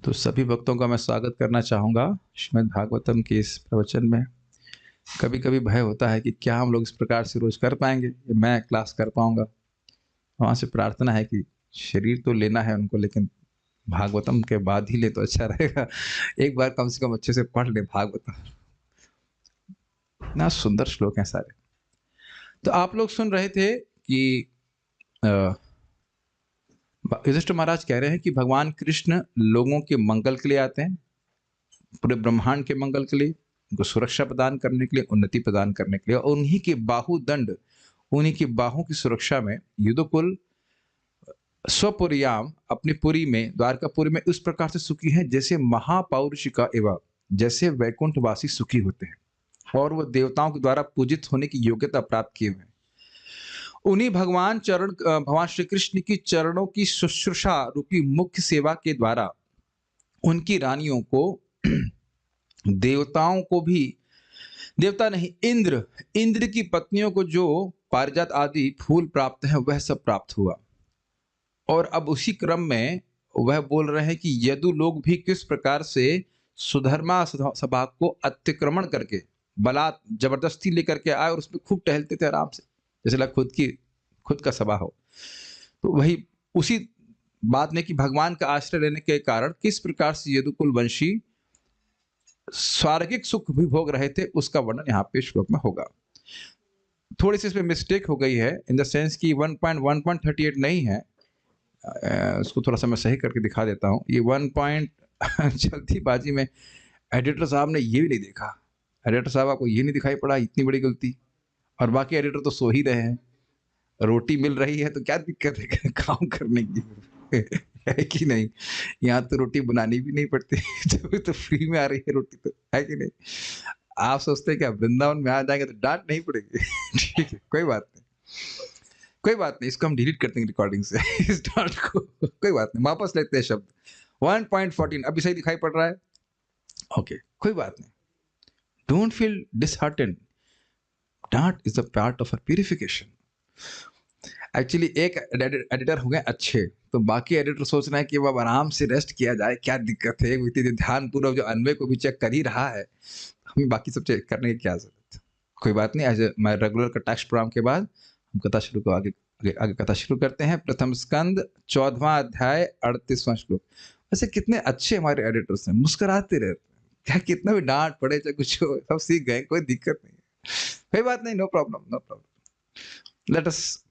तो सभी भक्तों का मैं स्वागत करना चाहूँगा श्रीमद् भागवतम के इस प्रवचन में। कभी-कभी भय होता है कि क्या हम लोग इस प्रकार से रोज़ कर पाएँगे? या मैं क्लास कर पाऊँगा? वहाँ से प्रार्थना है कि शरीर तो लेना है उनको, लेकिन भागवतम के बाद ही ले तो अच्छा रहेगा। एक बार कम से कम अच्छे से पढ़ लें भागवतम। इतना सुंदर श्लोक हैं सारे। तो आप लोग सुन रहे थे कि अ, युधिष्ठिर महाराज कह रहे हैं कि भगवान कृष्ण लोगों के मंगल के लिए आते हैं, पूरे ब्रह्मांड के मंगल के लिए, उनको सुरक्षा प्रदान करने के लिए, उन्नति प्रदान करने के लिए, और उन्हीं के बाहुदंड, उन्हीं की बाहों की सुरक्षा में युद्धकुल स्वपुरियाम अपनी पुरी में, द्वारकापुरी में उस प्रकार से सुखी है जैसे महापौरुषिका एवं जैसे वैकुंठवासी सुखी होते हैं और वो देवताओं के द्वारा पूजित होने की योग्यता प्राप्त किए हुए हैं। उन्हीं भगवान श्री कृष्ण की चरणों की शुश्रूषा रूपी मुख्य सेवा के द्वारा उनकी रानियों को देवताओं को भी, देवता नहीं, इंद्र की पत्नियों को जो पारिजात आदि फूल प्राप्त है वह सब प्राप्त हुआ। और अब उसी क्रम में वह बोल रहे हैं कि यदु लोग भी किस प्रकार से सुधर्मा सभा को अतिक्रमण करके बलात् जबरदस्ती लेकर के आए और उसमें खूब टहलते थे आराम से, जैसे लग खुद का सभा हो। तो वही उसी बात ने कि भगवान का आश्रय लेने के कारण किस प्रकार से यदुकुल वंशी स्वार्गिक सुख भी भोग रहे थे, उसका वर्णन यहाँ पे श्लोक में होगा। थोड़ी सी इसमें मिस्टेक हो गई है इन द सेंस कि 1.1.38 नहीं है। उसको थोड़ा सा मैं सही करके दिखा देता हूँ। ये 1 पॉइंट जल्दीबाजी में एडिटर साहब ने ये भी नहीं देखा। एडिटर साहब आपको ये नहीं दिखाई पड़ा, इतनी बड़ी गलती। और बाकी एडिटर तो सो ही रहे हैं, रोटी मिल रही है तो क्या दिक्कत है काम करने की है कि नहीं? यहाँ तो रोटी बनानी भी नहीं पड़ती जब तो फ्री में आ रही है रोटी, तो है कि नहीं? आप सोचते हैं क्या वृंदावन में आ जाएंगे तो डांट नहीं पड़ेगी? ठीक है, कोई बात नहीं, कोई बात नहीं, इसको हम डिलीट करते हैं रिकॉर्डिंग से इस डांट को। कोई बात नहीं, वापस लेते हैं शब्द। 1.14 अभी सही दिखाई पड़ रहा है? ओके, कोई बात नहीं, डोंट फील डिसहार्टेंड, डांट is a part of a purification. Actually एक एडिटर हो गए अच्छे, तो बाकी एडिटर सोच रहे हैं कि अब आराम से रेस्ट किया जाए, क्या दिक्कत है, व्यक्ति जो ध्यानपूर्वक जो अन्वय को भी चेक कर ही रहा है, हमें बाकी सब चेक करने की क्या जरूरत है? कोई बात नहीं, एज मैं रेगुलर का टेक्स्ट प्रोग्राम के बाद हम कथा शुरू को आगे कथा शुरू करते हैं। प्रथम स्कंद 14वां अध्याय 38वां श्लोक। वैसे कितने अच्छे हमारे एडिटर्स हैं, मुस्कुराते रहते हैं, क्या कितना भी डांट पड़े चाहे कुछ हो, सब सीख गए, कोई दिक्कत नहीं है, कोई बात नहीं, no problem, no problem. Let us,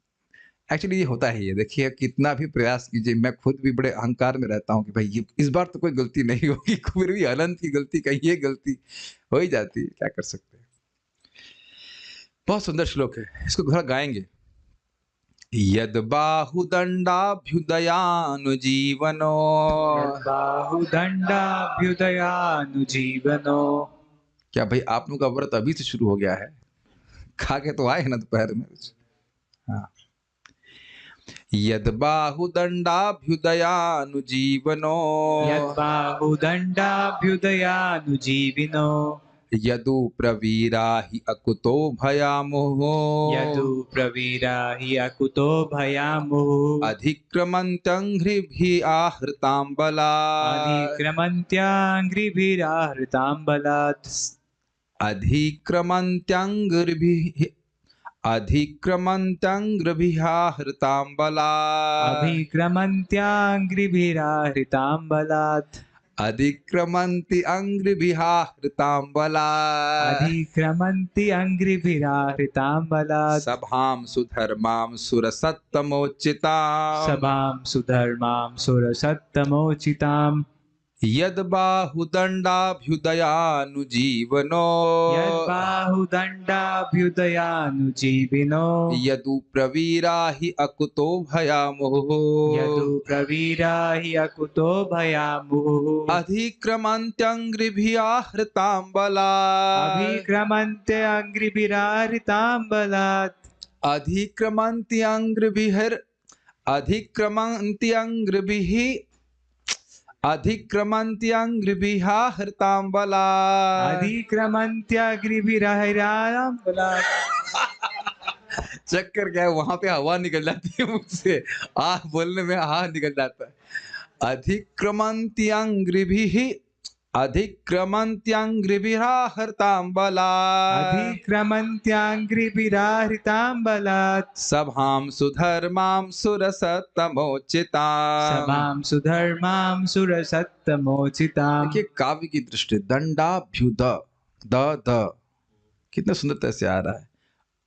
actually ये होता है, ये देखिए कितना भी प्रयास कीजिए, मैं खुद भी बड़े अहंकार में रहता हूँ कि भाई ये इस बार तो कोई गलती नहीं होगी, फिर भी अनंत की गलती कहीं ये गलती हो ही जाती है, क्या कर सकते हैं। बहुत सुंदर श्लोक है, इसको थोड़ा गाएंगे। यद बाहुदंडाभ्युदयानुजीवनो, बाहुदंडाभ्युदयानुजीवनो। क्या भाई आप लोगों का व्रत अभी से शुरू हो गया है? खा के तो आए हैं ना दोपहर में। हाँ, यद बाहुदंडाभ्युदयानुजीवनो, यद्बाहुदंडाभ्युदयानुजीविनो। यदु प्रवीरा हि अकुतो भयामुः, यदु प्रवीरा हि अकुतो भयामुः। अधिक्रमन्त्यङ्घ्रिभिः आहृतां बलात्, अधिक्रमन्त्याङ्घ्रिभिराहृतां बलात्। अधिक्रमन्त्यङ्घ्रिभिः अधिक्रमन्त्यङ्घ्रिभिः आहृतां बलात्, अभिक्रमन्त्याङ्घ्रिभिराहृतां बलात्। अधिक्रमन्ति अङ्घ्रिभिः आहृतां बलात्, अधिक्रमन्ति अङ्घ्रिभिराहृतां बलात्। सभां सुधर्मां सुरसत्तमोचितां, सभां सुधर्मां सुरसत्तमोचिताम्। यद बाहुदंडाभ्युदयानुजीवनो, यद्बाहुदंडाभ्युदयानुजीविनो। यदु प्रवीरा हि अकुतो भयामुः, यदु प्रवीरा हि अकुतो भयामुः। अधिक्रमन्त्यङ्घ्रिभिः आहृतां बलात्, अभिक्रमन्ते अङ्घ्रिभिराहृतां बलात्। अधिक्रमन्त्यङ्घ्रिभिः अधिक्रमन्त्यङ्घ्रिभिः आहृतां बलात्, अधिक्रमन्त्यग्रिभिराहृतां बलात्। चक्कर क्या है, वहां पे हवा निकल जाती है मुझसे, आ बोलने में हा निकल जाता है। अधिक्रमन्त्यङ्घ्रिभिः अधिक्रमन्त्यङ्घ्रिभिराहृतां बलात् अधिक्रमन्त्याङ्घ्रिभिराहृतां बलात् सभां सुधर्मां सुरसत्तमोचिताम्। सभां सुधर्मां सुरसत्तमोचिताम्। देखिए काव्य की दृष्टि दंडाभ्युद द द कितना सुंदरता से आ रहा है।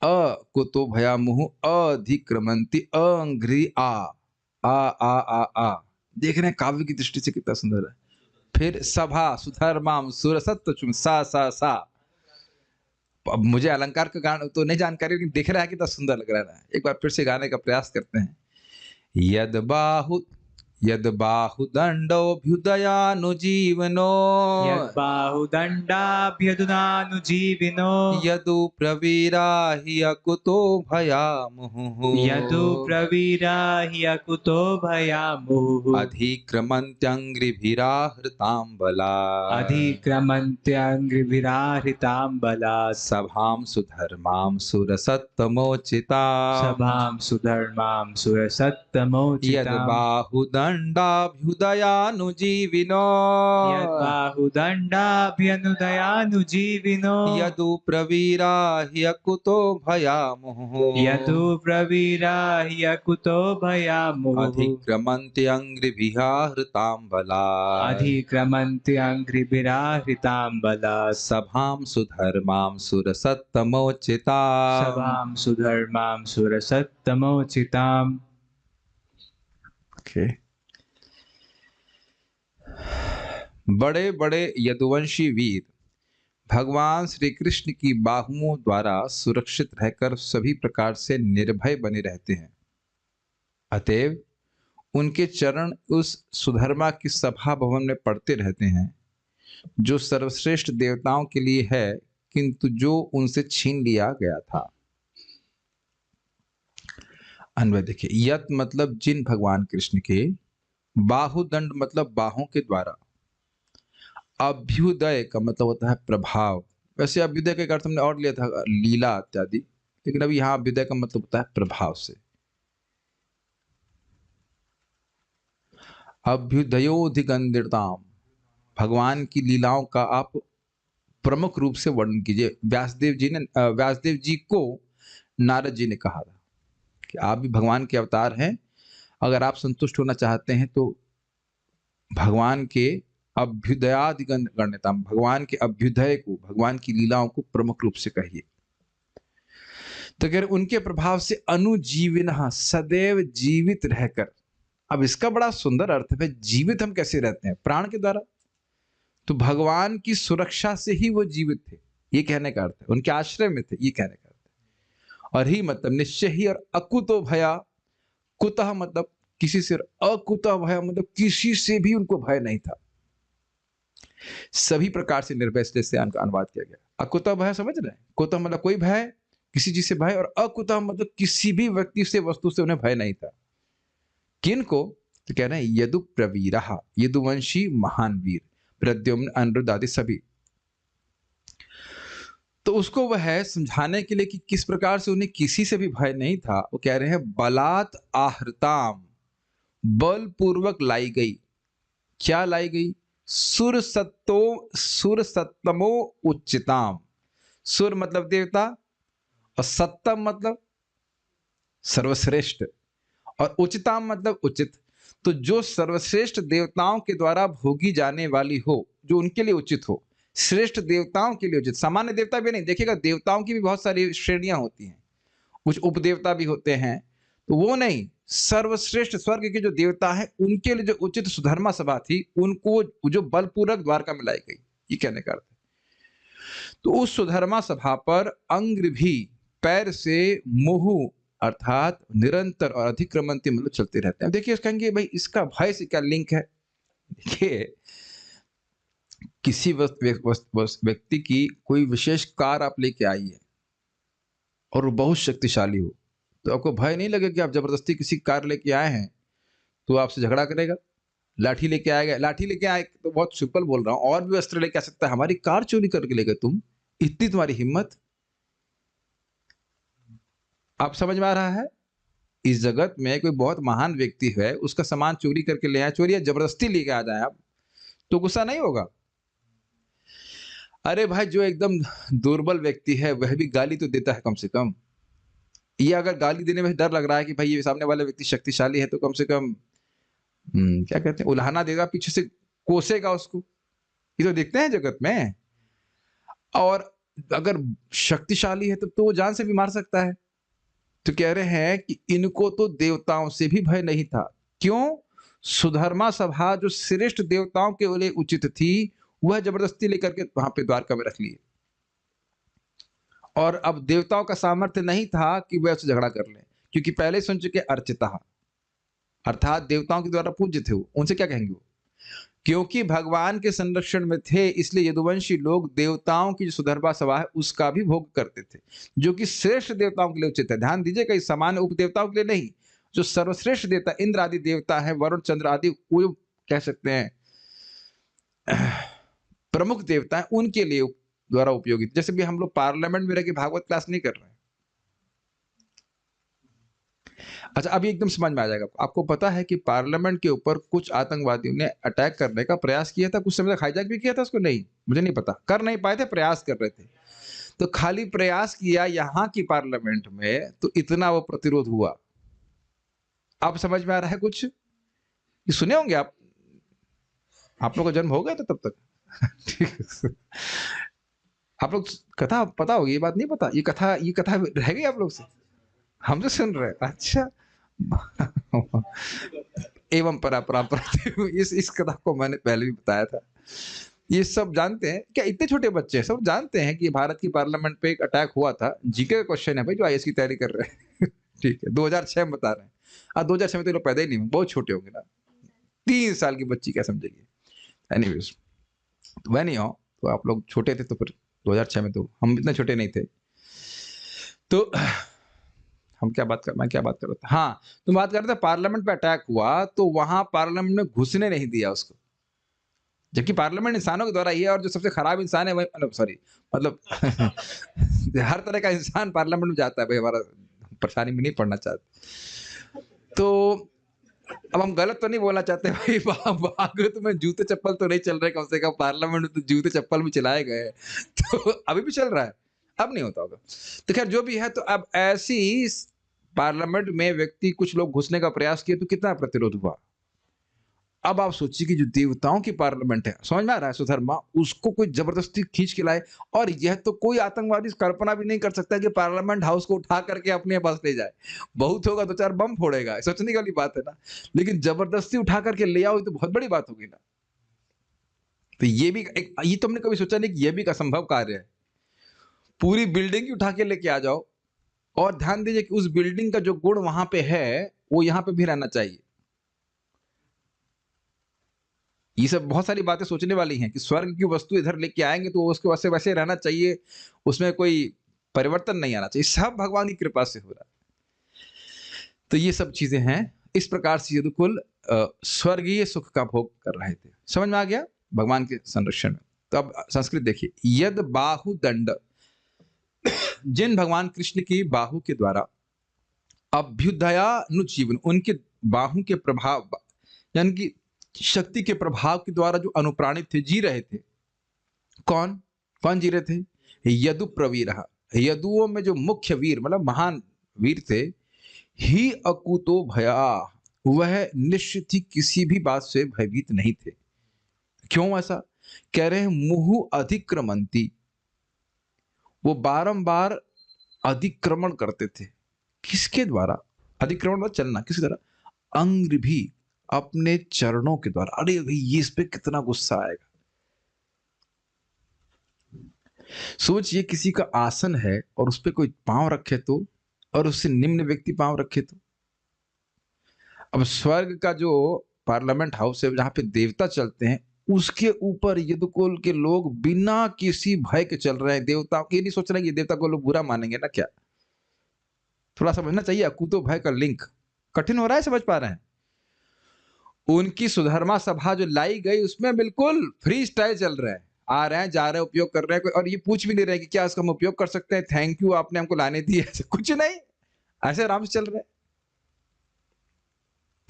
अ कुतो भयामुहु अधिक्रमंती अंघ्रि आ देख रहे हैं काव्य की दृष्टि से कितना सुंदर है। फिर सभा सुधर्माम सुरसत्व चुम सा। अब मुझे अलंकार का गान तो नहीं जानकारी, लेकिन दिख रहा है कितना सुंदर लग रहा है। एक बार फिर से गाने का प्रयास करते हैं। यद बाहुदंडोभ्युदयानुजीवनो यद्बाहुदण्डाभ्यधुनानुजीविनो यदु प्रवीरा हि अकुतो भयामुहुः यदु प्रवीरा हि अकुतो भयामुहुः अधिक्रमन्त्यङ्घ्रिभिराहृतां बलात् अधिक्रमन्त्याङ्घ्रिभिराहृतां बलात् सभां सुधर्मां सुरसत्तमोचिताम् सभां सुधर्मां सुरसत्तमोचिताम् यद्बाहुदण्डाभ्युदयानुजीविनो यद्बाहुदण्डाभ्यनुदयानुजीविनो यदु प्रवीरा हि अकुतो भयामुहुः यदु प्रवीरा हि अकुतो भयामुहुः अधिक्रमन्त्यङ्घ्रिभिराहृतां बलात् अधिक्रमन्त्याङ्घ्रिभिराहृतां बलात् सभां सुधर्मां सुरसत्तमोचिताम् सभां सुधर्मां सुरसत्तमोचिताम्। Okay. बड़े बड़े यदुवंशी वीर भगवान श्री कृष्ण की बाहुओं द्वारा सुरक्षित रहकर सभी प्रकार से निर्भय बने रहते हैं। अतएव उनके चरण उस सुधर्मा की सभा भवन में पड़ते रहते हैं जो सर्वश्रेष्ठ देवताओं के लिए है, किंतु जो उनसे छीन लिया गया था। अन्वय देखिए, यत मतलब जिन भगवान कृष्ण के, बाहुदंड मतलब बाहों के द्वारा, अभ्युदय का मतलब होता है प्रभाव। वैसे अभ्युदय के अर्थ हमने और लिया था लीला इत्यादि, लेकिन अभी यहां अभ्युदय का मतलब होता है प्रभाव से। अभ्युदयोधिगंधिताम, भगवान की लीलाओं का आप प्रमुख रूप से वर्णन कीजिए। व्यासदेव जी को नारद जी ने कहा था कि आप भी भगवान के अवतार हैं, अगर आप संतुष्ट होना चाहते हैं तो भगवान के अभ्युदयादिगण्यताम, भगवान के अभ्युदय को, भगवान की लीलाओं को प्रमुख रूप से कहिए। तो अगर उनके प्रभाव से अनुजीविनः, सदैव जीवित रहकर। अब इसका बड़ा सुंदर अर्थ है, जीवित हम कैसे रहते हैं? प्राण के द्वारा। तो भगवान की सुरक्षा से ही वो जीवित थे, ये कहने का अर्थ है। उनके आश्रय में थे, ये कहने का अर्थ है। और ही मतलब निश्चय ही, और अकुतो भया, कुतः मतलब किसी से, अकुतः भया मतलब किसी से भी उनको भय नहीं था। सभी प्रकार से निर्भय से अनुवाद किया गया। अकुतः भय समझ रहे हैं? कुतः मतलब कोई भय, किसी चीज से भय, और अकुतः मतलब किसी भी व्यक्ति से, वस्तु से उन्हें भय नहीं था। किनको? तो कह रहे हैं यदु प्रवीरा, यदुवंशी महान वीर, प्रद्युम्न, अनिरुद्ध आदि सभी। तो उसको वह समझाने के लिए कि किस प्रकार से उन्हें किसी से भी भय नहीं था, वो कह रहे हैं बलात् आहृताम, बलपूर्वक लाई गई। क्या लाई गई? सुरसत्तमो उच्चिताम। सुर मतलब देवता, और सत्तम मतलब सर्वश्रेष्ठ, और उचिताम मतलब उचित। तो जो सर्वश्रेष्ठ देवताओं के द्वारा भोगी जाने वाली हो, जो उनके लिए उचित हो, श्रेष्ठ देवताओं के लिए उचित। सामान्य देवता भी नहीं, देखिएगा देवताओं की भी बहुत सारी श्रेणियां होती हैं, कुछ उपदेवता भी होते हैं, तो वो नहीं, सर्वश्रेष्ठ स्वर्ग के जो देवता हैं उनके लिए जो उचित सुधर्मा सभा थी, उनको जो बलपूर्वक द्वारका में लाई गई, ये कहने का अर्थ है। तो उस सुधर्मा सभा पर अंग्र भी, पैर से, मुहु अर्थात निरंतर, और अतिक्रमणती मतलब चलते रहते हैं। देखिए कहेंगे भाई इसका भय से क्या लिंक है? देखिए किसी व्यक्ति की कोई विशेष कार आप लेके आई है और वो बहुत शक्तिशाली हो, तो आपको भय नहीं लगेगा कि आप जबरदस्ती किसी कार लेके आए हैं तो आपसे झगड़ा करेगा? लाठी लेके आएगा, लाठी लेके आए तो बहुत सिंपल बोल रहा हूं, और भी अस्त्र लेके आ सकता है, हमारी कार चोरी करके ले गए तुम, इतनी तुम्हारी हिम्मत। आप समझ में आ रहा है? इस जगत में कोई बहुत महान व्यक्ति है, उसका सामान चोरी करके ले आए, चोरी या जबरदस्ती लेके आ जाए आप, तो गुस्सा नहीं होगा? अरे भाई, जो एकदम दुर्बल व्यक्ति है वह भी गाली तो देता है कम से कम। ये अगर गाली देने में डर लग रहा है कि भाई ये सामने वाला व्यक्ति शक्तिशाली है, तो कम से कम क्या कहते हैं, उल्हाना देगा, पीछे से कोसेगा उसको। ये तो देखते हैं जगत में। और अगर शक्तिशाली है तो वो जान से भी मार सकता है। तो कह रहे हैं कि इनको तो देवताओं से भी भय नहीं था। क्यों? सुधर्मा सभा जो श्रेष्ठ देवताओं के लिए उचित थी, वह जबरदस्ती लेकर के वहां पे द्वारका में रख लिए। और अब देवताओं का सामर्थ्य नहीं था कि वह उससे झगड़ा कर ले, क्योंकि पहले सुन चुके अर्चिता, अर्थात देवताओं के द्वारा पूज्य थे वो, उनसे क्या कहेंगे वो? क्योंकि भगवान के संरक्षण में थे, इसलिए यदुवंशी लोग देवताओं की जो सुधर्मा सभा है उसका भी भोग करते थे, जो कि श्रेष्ठ देवताओं के लिए उचित है। ध्यान दीजिएगा, इस सामान्य उपदेवताओं के लिए नहीं। जो सर्वश्रेष्ठ देवता इंद्र आदि देवता है, वरुण चंद्र आदि, वो कह सकते हैं प्रमुख देवता है, उनके लिए द्वारा उपयोगी। जैसे भी हम लोग पार्लियामेंट में रह के भागवत क्लास नहीं कर रहे हैं। अच्छा, अभी एकदम समझ में आ जाएगा। आपको पता है कि पार्लियामेंट के ऊपर कुछ आतंकवादियों ने अटैक करने का प्रयास किया था, कुछ समय तक हाईजैक भी किया था उसको? नहीं, मुझे नहीं पता, कर नहीं पाए थे, प्रयास कर रहे थे। तो खाली प्रयास किया यहाँ की पार्लियामेंट में, तो इतना वो प्रतिरोध हुआ। आप समझ में आ रहा है कुछ? ये सुने होंगे आप लोग का जन्म हो गया था तब तक। ठीक है। आप लोग कथा पता होगी, ये बात नहीं पता? ये कथा रह गई आप लोग से? हम तो सुन रहे हैं। अच्छा। एवं परापरा इस कथा को मैंने पहले भी बताया था। ये सब जानते हैं क्या? इतने छोटे बच्चे सब जानते हैं कि भारत की पार्लियामेंट पे एक अटैक हुआ था। जीके का क्वेश्चन है भाई, जो आईएएस की तैयारी कर रहे हैं। ठीक है, 2006 में बता रहे हैं। 2006 में तो लोग पैदा ही नहीं हुए, बहुत छोटे होंगे ना। 3 साल की बच्ची क्या समझेगी? एनीवेज, तो वह नहीं हो तो आप लोग छोटे थे, तो फिर 2006 में तो हम इतने छोटे नहीं थे। तो मैं क्या बात कर रहा था? हाँ, तुम बात कर रहे थे पार्लियामेंट पे अटैक हुआ, तो वहां पार्लियामेंट में घुसने नहीं दिया उसको, जबकि पार्लियामेंट इंसानों के द्वारा ही है, और जो सबसे खराब इंसान है वही, सॉरी, मतलब हर तरह का इंसान पार्लियामेंट में जाता है भाई, हमारा परेशानी में नहीं पड़ना चाहते। तो अब हम गलत तो नहीं बोलना चाहते भाई, भागवत में जूते चप्पल तो नहीं चल रहे, कम से कम पार्लियामेंट में तो जूते चप्पल भी चलाए गए। तो अभी भी चल रहा है, अब नहीं होता होगा। तो खैर जो भी है, तो अब ऐसी पार्लियामेंट में व्यक्ति, कुछ लोग घुसने का प्रयास किए, तो कितना प्रतिरोध हुआ। अब आप सोचिए कि जो देवताओं की पार्लियामेंट है, समझ में आ रहा है सुधर्मा, उसको कोई जबरदस्ती खींच के लाए। और यह तो कोई आतंकवादी कल्पना भी नहीं कर सकता कि पार्लियामेंट हाउस को उठा करके अपने पास ले जाए। बहुत होगा 2-4 बम फोड़ेगा, सोचने वाली बात है ना। लेकिन जबरदस्ती उठा करके ले आओ, तो बहुत बड़ी बात होगी ना। तो ये भी ये तो हमने कभी सोचा नहीं कि यह भी एक असंभव कार्य है। पूरी बिल्डिंग ही उठा के लेके आ जाओ। और ध्यान दीजिए कि उस बिल्डिंग का जो गुण वहां पे है, वो यहाँ पे भी रहना चाहिए। ये सब बहुत सारी बातें सोचने वाली हैं कि स्वर्ग की वस्तु इधर लेके आएंगे तो उसके वैसे वैसे रहना चाहिए, उसमें कोई परिवर्तन नहीं आना चाहिए। सब भगवान की कृपा से हो रहा है। तो ये सब चीजें हैं। इस प्रकार से यदुकुल स्वर्गीय सुख का भोग कर रहे थे। समझ में आ गया? भगवान के संरक्षण में। तो अब संस्कृत देखिए, यद बाहु दंड, जिन भगवान कृष्ण की बाहु के द्वारा अभ्युदयानुजीवन, उनके बाहु के प्रभाव, यानी कि शक्ति के प्रभाव के द्वारा जो अनुप्राणित थे, जी रहे थे। कौन कौन जी रहे थे? यदु प्रवीर, यदुओं में जो मुख्य वीर, मतलब महान वीर थे। ही अकुतो भया, वह निश्चित ही किसी भी बात से भयभीत नहीं थे। क्यों ऐसा कह रहे हैं? मुहु अधिक्रमंती, वो बारंबार अधिक्रमण करते थे। किसके द्वारा अधिक्रमण? मतलब चलना, किसकी द्वारा? अंग भी, अपने चरणों के द्वारा। अरे भाई, ये इस पे कितना गुस्सा आएगा। सोचिए, किसी का आसन है और उस पे कोई पांव रखे तो, और उससे निम्न व्यक्ति पांव रखे तो। अब स्वर्ग का जो पार्लियामेंट हाउस है, जहां पे देवता चलते हैं, उसके ऊपर यदुकुल के लोग बिना किसी भय के चल रहे हैं। देवता ये नहीं सोच रहे कि देवता को लोग बुरा मानेंगे ना क्या। थोड़ा समझना चाहिए। अकुतो भय का लिंक कठिन हो रहा है, समझ पा रहे हैं? उनकी सुधर्मा सभा जो लाई गई, उसमें बिल्कुल फ्री स्टाइल चल रहा है। आ रहे हैं, जा रहे हैं, उपयोग कर रहे हैं, और ये पूछ भी नहीं रहे कि क्या इसका हम उपयोग कर सकते हैं, थैंक यू आपने हमको लाने दिए, कुछ नहीं, ऐसे आराम से चल रहे हैं।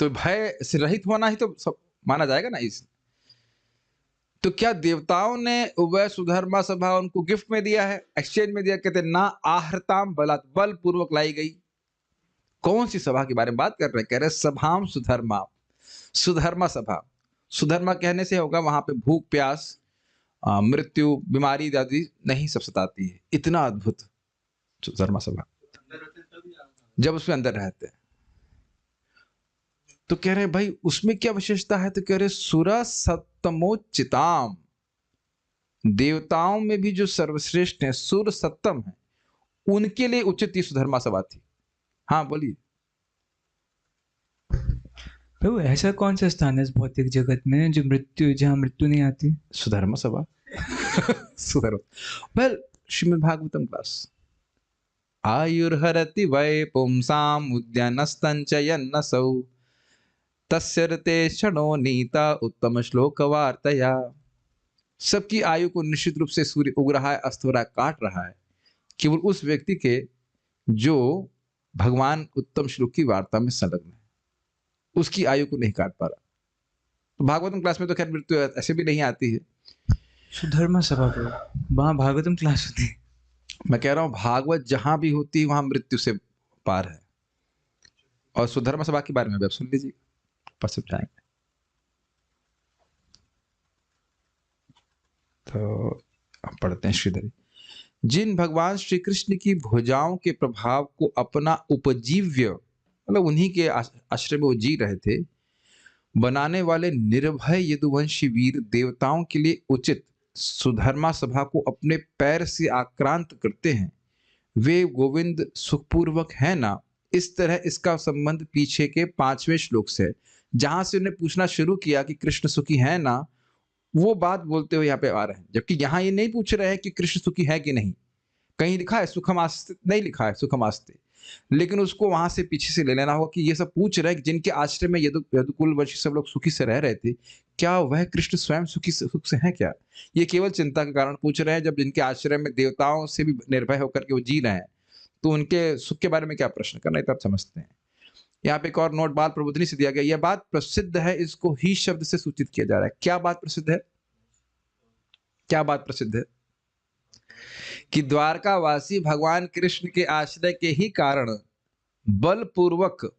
तो भय से रहित होना ही तो सब माना जाएगा ना इस। तो क्या देवताओं ने वह सुधर्मा सभा उनको गिफ्ट में दिया है, एक्सचेंज में दिया? कहते ना आहर्ताम बलात्, बल पूर्वक लाई गई। कौन सी सभा के बारे में बात कर रहे हैं? कह रहे सभाम सुधर्मा, सुधर्मा सभा। सुधर्मा कहने से होगा वहां पे भूख प्यास मृत्यु बीमारी आदि नहीं सब सताती है। इतना अद्भुत सुधर्मा सभा जब उसमें अंदर रहते हैं। तो कह रहे भाई उसमें क्या विशेषता है? तो कह रहे सुरा सत्तमोचिताम, देवताओं में भी जो सर्वश्रेष्ठ है, सुर सत्तम है, उनके लिए उचित ये सुधर्मा सभा थी। हाँ बोलिए। प्रभु ऐसा कौन सा स्थान है इस भौतिक जगत में जो जहाँ मृत्यु नहीं आती? सुधर्मा सभा। Sudharma well Shrimad Bhagavatam class. आयुर्हरति वै पुंसाम उद्यानस्तंचयन्नसौ तस्य रते क्षणो नीता उत्तम श्लोक वार्तया। सबकी आयु को निश्चित रूप से सूर्य उग रहा है, अस्त हो रहा है, काट रहा है, केवल उस व्यक्ति के जो भगवान उत्तम श्लोक की वार्ता में संलग्न है, उसकी आयु को नहीं काट पा रहा। तो भागवतम क्लास में तो खैर मृत्यु ऐसे भी नहीं आती है। सुधर्मा सभा पर वहाँ भागवतम क्लास होती है। मैं कह रहा हूं भागवत जहां भी होती है वहां मृत्यु से पार है। और सुधर्मा सभा के बारे में भी आप सुन लीजिए, पर समझाएंगे। तो हम पढ़ते हैं श्रीधरी। जिन भगवान श्री कृष्ण की भुजाओं के प्रभाव को अपना उपजीव्य, मतलब उन्हीं के आश्रय में वो जी रहे थे, बनाने वाले निर्भय यदुवंशी वीर देवताओं के लिए उचित सुधर्मा सभा को अपने पैर से आक्रांत करते हैं। वे गोविंद सुखपूर्वक है ना? इस तरह इसका संबंध पीछे के 5वें श्लोक से, जहां से उन्हें पूछना शुरू किया कि कृष्ण सुखी है ना, वो बात बोलते हुए यहाँ पे आ रहे हैं। जबकि यहाँ ये नहीं पूछ रहे हैं कि कृष्ण सुखी है कि नहीं। कहीं लिखा है सुखमास्ते? नहीं लिखा है सुखमास्ते, लेकिन उसको वहां से पीछे से ले लेना होगा कि ये सब पूछ रहे हैं कि जिनके आश्रय में यदुकुल वंशी सब लोग सुखी से रह रहे थे, क्या वह कृष्ण स्वयं सुख से हैं क्या? ये केवल चिंता के कारण पूछ रहे हैं। जब जिनके आश्रय में देवताओं से भी निर्भय होकर के वो जी रहे हैं, तो उनके सुख के बारे में क्या प्रश्न करना है? तब समझते हैं। यहाँ पे एक और नोट बाल प्रबोधनी से दिया गया। यह बात प्रसिद्ध है, इसको ही शब्द से सूचित किया जा रहा है। क्या बात प्रसिद्ध है? क्या बात प्रसिद्ध है? कि द्वारकावासी भगवान कृष्ण के आश्रय के ही कारण बलपूर्वक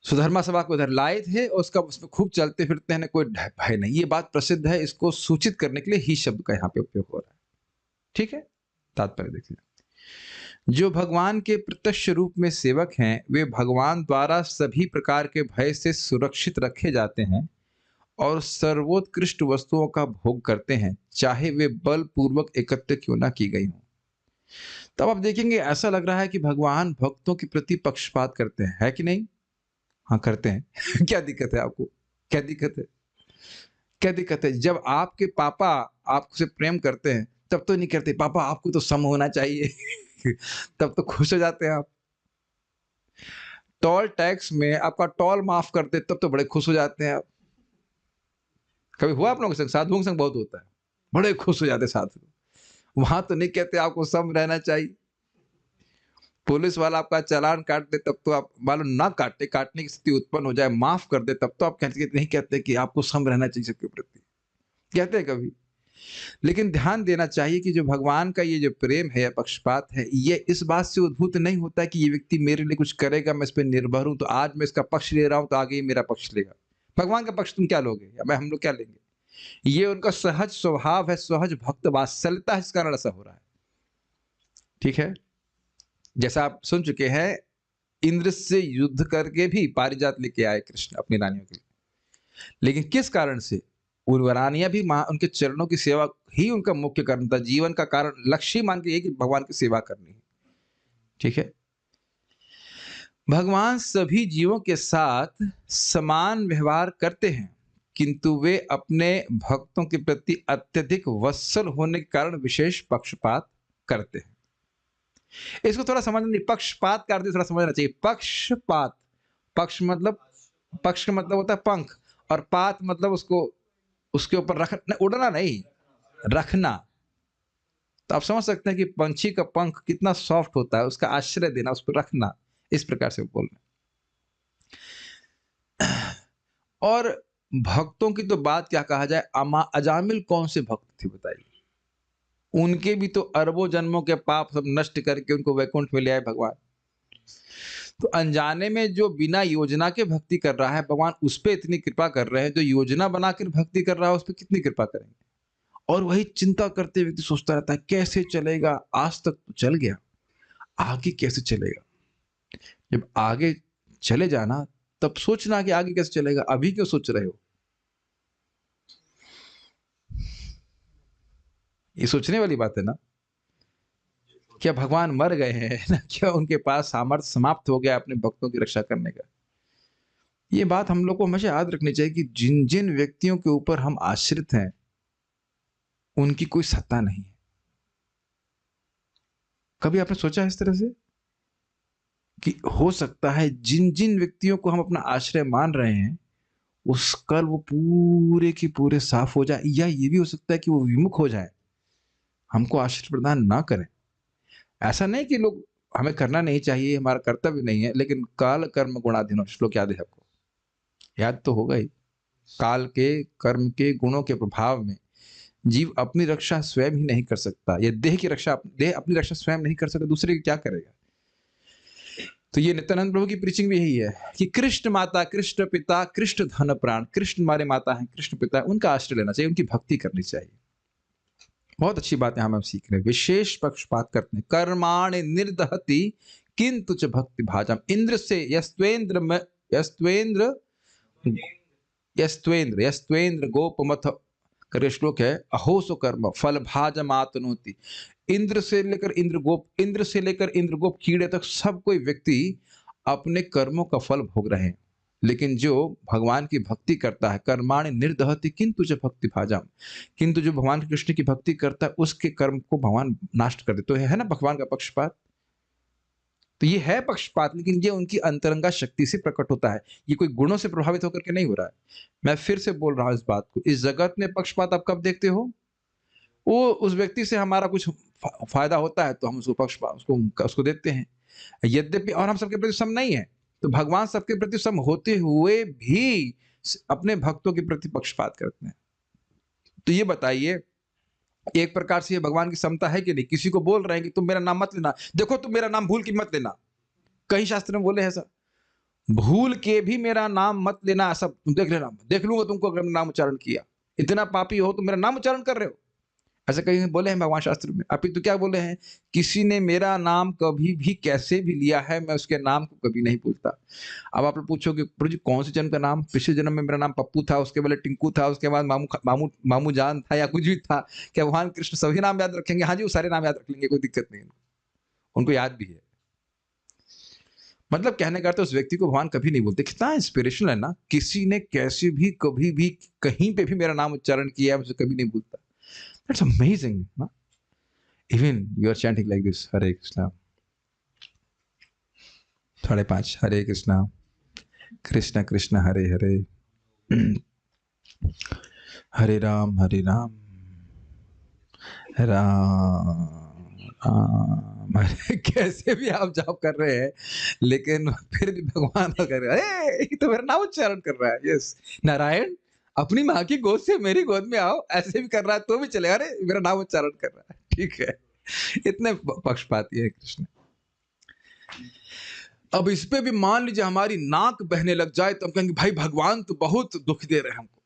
सुधर्मा सभा को इधर लाए थे और उसका उसमें खूब चलते फिरते हैं, कोई भय नहीं। ये बात प्रसिद्ध है, इसको सूचित करने के लिए ही शब्द का यहाँ पे उपयोग हो रहा है। ठीक है, तात्पर्य देखिए। जो भगवान के प्रत्यक्ष रूप में सेवक हैं, वे भगवान द्वारा सभी प्रकार के भय से सुरक्षित रखे जाते हैं और सर्वोत्कृष्ट वस्तुओं का भोग करते हैं, चाहे वे बलपूर्वक एकत्र क्यों ना की गई हों। तब आप देखेंगे ऐसा लग रहा है कि भगवान भक्तों के प्रति पक्षपात करते हैं, है कि नहीं? हाँ करते हैं। क्या दिक्कत है आपको? क्या दिक्कत है? क्या दिक्कत है? जब आपके पापा आपसे प्रेम करते हैं तब तो नहीं करते पापा आपको तो सम होना चाहिए। तब तो खुश हो जाते हैं आप। टोल टैक्स में आपका टोल माफ करते तब तो बड़े खुश हो जाते हैं आप। कभी हुआ आप लोगों के संग? साधुओं के संग बहुत होता है, बड़े खुश हो जाते साधु। वहां तो नहीं कहते आपको सम रहना चाहिए। पुलिस वाला आपका चालान काट दे तब तो आप, मालूम ना काटे, काटने की स्थिति उत्पन्न हो जाए, माफ कर दे तब तो आप कहते नहीं कहते कि आपको सम रहना चाहिए सबके प्रति, कहते हैं कभी? लेकिन ध्यान देना चाहिए कि जो भगवान का ये जो प्रेम है या पक्षपात है, ये इस बात से उद्भूत नहीं होता है कि ये व्यक्ति मेरे लिए कुछ करेगा, मैं इस पर निर्भर हूं, तो आज मैं इसका पक्ष ले रहा हूं तो आगे ही मेरा पक्ष लेगा। भगवान का पक्ष तुम क्या लोगे या मैं हम लोग क्या लेंगे? ये उनका सहज स्वभाव है, सहज भक्त वात्सल्यता है, इस कारण ऐसा हो रहा है। ठीक है, जैसा आप सुन चुके हैं, इंद्र से युद्ध करके भी पारिजात लेके आए कृष्ण अपनी रानियों के लिए, लेकिन किस कारण से? रानियां भी उनके चरणों की सेवा ही उनका मुख्य कारण था, जीवन का कारण, लक्ष्य मान के कि भगवान की सेवा करनी है। ठीक है, भगवान सभी जीवों के साथ समान व्यवहार करते हैं, किंतु वे अपने भक्तों के प्रति अत्यधिक वत्सल होने के कारण विशेष पक्षपात करते हैं। इसको थोड़ा समझना, पक्षपात का अर्थ थोड़ा समझना चाहिए। पक्षपात, पक्ष मतलब, पक्ष का मतलब होता है पंख, और पात मतलब उसको उसके ऊपर रखना, उड़ना नहीं, रखना। तो आप समझ सकते हैं कि पंछी का पंख कितना सॉफ्ट होता है, उसका आश्रय देना, उस पर रखना, इस प्रकार से बोलना। और भक्तों की तो बात क्या कहा जाए, अजामिल कौन से भक्त थे बताइए? उनके भी तो अरबों जन्मों के पाप सब नष्ट करके उनको वैकुंठ में ले आए भगवान। तो अनजाने में जो बिना योजना के भक्ति कर रहा है, भगवान उस पे इतनी कृपा कर रहे हैं, जो योजना बनाकर भक्ति कर रहा है उस पे कितनी कृपा करेंगे। और वही चिंता करते व्यक्ति सोचता रहता है कैसे चलेगा, आज तक तो चल गया, आगे कैसे चलेगा। जब आगे चले जाना तब सोचना कि आगे कैसे चलेगा, अभी क्यों सोच रहे हो? ये सोचने वाली बात है ना। क्या भगवान मर गए हैं ना? क्या उनके पास सामर्थ्य समाप्त हो गया अपने भक्तों की रक्षा करने का? ये बात हम लोग को हमेशा याद रखनी चाहिए कि जिन जिन व्यक्तियों के ऊपर हम आश्रित हैं उनकी कोई सत्ता नहीं है। कभी आपने सोचा है इस तरह से कि हो सकता है जिन जिन व्यक्तियों को हम अपना आश्रय मान रहे हैं उस कल वो पूरे के पूरे साफ हो जाए, या ये भी हो सकता है कि वो विमुख हो जाए, हमको आश्रय प्रदान ना करें। ऐसा नहीं कि लोग हमें करना नहीं चाहिए, हमारा कर्तव्य नहीं है, लेकिन काल कर्म गुणाधीनो, श्लोक याद है आपको? याद तो होगा ही। काल के कर्म के गुणों के प्रभाव में जीव अपनी रक्षा स्वयं ही नहीं कर सकता। ये देह की रक्षा, देह अपनी रक्षा स्वयं नहीं कर सकता, दूसरे की क्या करेगा? तो ये नित्यानंद प्रभु की प्रीचिंग भी यही है कि कृष्ण माता, कृष्ण पिता, कृष्ण धन प्राण, कृष्ण हमारे माता हैं, कृष्ण पिता है, उनका आश्रय लेना चाहिए, उनकी भक्ति करनी चाहिए। बहुत अच्छी बात है, हम सीख रहे हैं। विशेष पक्षपात करते हैं, कर्माणि निर्दहति किंतु च भक्ति भाजम। इंद्र से यस्त्वेंद्र यस्त्वेंद्र यस्त्वेंद्र यस्त्वेंद्र गोपमथ करके श्लोक है, अहोसो कर्म फल भाजम आतनोति। इंद्र से लेकर इंद्र गोप कीड़े तक सब कोई व्यक्ति अपने कर्मों का फल भोग रहे हैं, लेकिन जो भगवान की भक्ति करता है, कर्माणि निर्दहति किंतु च भक्ति भाजम, किंतु जो भगवान कृष्ण की भक्ति करता है उसके कर्म को भगवान नष्ट कर देते है ना भगवान का पक्षपात। तो ये है पक्षपात, लेकिन ये उनकी अंतरंगा शक्ति से प्रकट होता है, ये कोई गुणों से प्रभावित होकर के नहीं हो रहा है। मैं फिर से बोल रहा हूं इस बात को, इस जगत में पक्षपात आप कब देखते हो? वो उस व्यक्ति से हमारा कुछ फायदा होता है तो हम उसको पक्षपात उसको देते हैं, यद्यपि और हम सबके प्रति सम नहीं है। तो भगवान सबके प्रति सम होते हुए भी अपने भक्तों के प्रति पक्षपात करते हैं। तो ये बताइए, एक प्रकार से ये भगवान की समता है कि नहीं? किसी को बोल रहे हैं कि तुम मेरा नाम मत लेना, देखो तुम मेरा नाम भूल के मत लेना, कहीं शास्त्र में बोले हैं ऐसा? भूल के भी मेरा नाम मत लेना, सब तुम देख लेना, देख लूंगा तुमको अगर नाम उच्चारण किया, इतना पापी हो तुम मेरा नाम उच्चारण कर रहे हो, ऐसा कहीं बोले हैं भगवान शास्त्र में? अभी तो क्या बोले हैं, किसी ने मेरा नाम कभी भी कैसे भी लिया है मैं उसके नाम को कभी नहीं भूलता। अब आप लोग पूछोगे प्रभु जी कौन से जन्म का नाम? पिछले जन्म में मेरा नाम पप्पू था, उसके पहले टिंकू था, उसके बाद मामू मामू मामू जान था, या कुछ भी था। क्या भगवान कृष्ण सभी नाम याद रखेंगे? हाँ जी, वो सारे नाम याद रख लेंगे, कोई दिक्कत नहीं, उनको याद भी है। मतलब कहने का अर्थ उस व्यक्ति को भगवान कभी नहीं बोलते। कितना इंस्पिरेशनल है ना, किसी ने कैसे भी कभी भी कहीं पे भी मेरा नाम उच्चारण किया है, मुझे कभी नहीं भूलता। That's amazing, na? Even you are chanting like this, Hare Krishna. 5:30, Hare Krishna, Krishna Krishna, Hare Hare, Hare Ram, Ram Ram, कैसे भी आप जाप कर रहे हैं, लेकिन फिर भी भगवान कर रहे हैं, ये तो मेरा नाम उच्चारण कर रहा है। यस, नारायण अपनी माँ की गोद से मेरी गोद में आओ, ऐसे भी कर रहा है तो भी चलेगा, अरे मेरा नाम उच्चारण कर रहा है, ठीक है। इतने पक्षपाती है कृष्ण। अब इस पे भी मान लीजिए हमारी नाक बहने लग जाए तो हम कहेंगे भाई भगवान तो बहुत दुख दे रहे हैं हमको।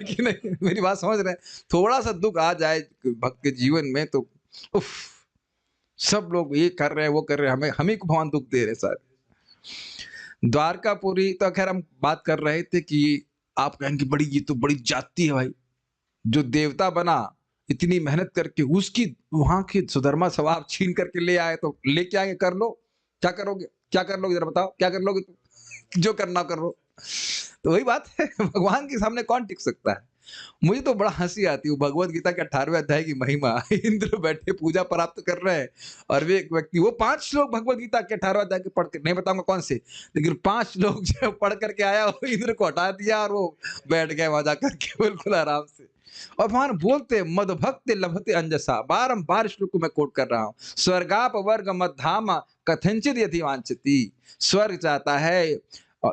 कि नहीं, मेरी बात समझ रहे हैं? थोड़ा सा दुख आ जाए भक्त के जीवन में तो उफ, सब लोग ये कर रहे हैं वो कर रहे हैं, हमें को भगवान दुख दे रहे सारे। द्वारकापुरी तो खैर हम बात कर रहे थे कि आप कहेंगे बड़ी, ये तो बड़ी जाति है भाई, जो देवता बना इतनी मेहनत करके उसकी वहां की सुधर्मा स्वभाव छीन करके ले आए, तो लेके आएंगे, कर लो, क्या करोगे, क्या कर लोगे जरा बताओ, क्या कर लोगे तुम? जो करना करो। तो वही बात है, भगवान के सामने कौन टिक सकता है? मुझे तो बड़ा हंसी आती है, भगवत गीता के 18वें अध्याय की महिमा। इंद्र बैठे पूजा प्राप्त कर रहे हैं और वे एक व्यक्ति, वो 5 लोग भगवत गीता के 18वें अध्याय के पढ़ के, नहीं बताऊंगा कौन से, लेकिन 5 लोग जो पढ़ करके आया वो इंद्र को हटा दिया और वो बैठ गए वहां जाकर के बिल्कुल आराम से। और भगवान बोलते मद भक्त लभते अंजसा, बारंबार श्लोक को मैं कोट कर रहा हूं, स्वर्गाप वर्ग मध्यामा कथंचित यदि वांछति। स्वर्ग चाहता है,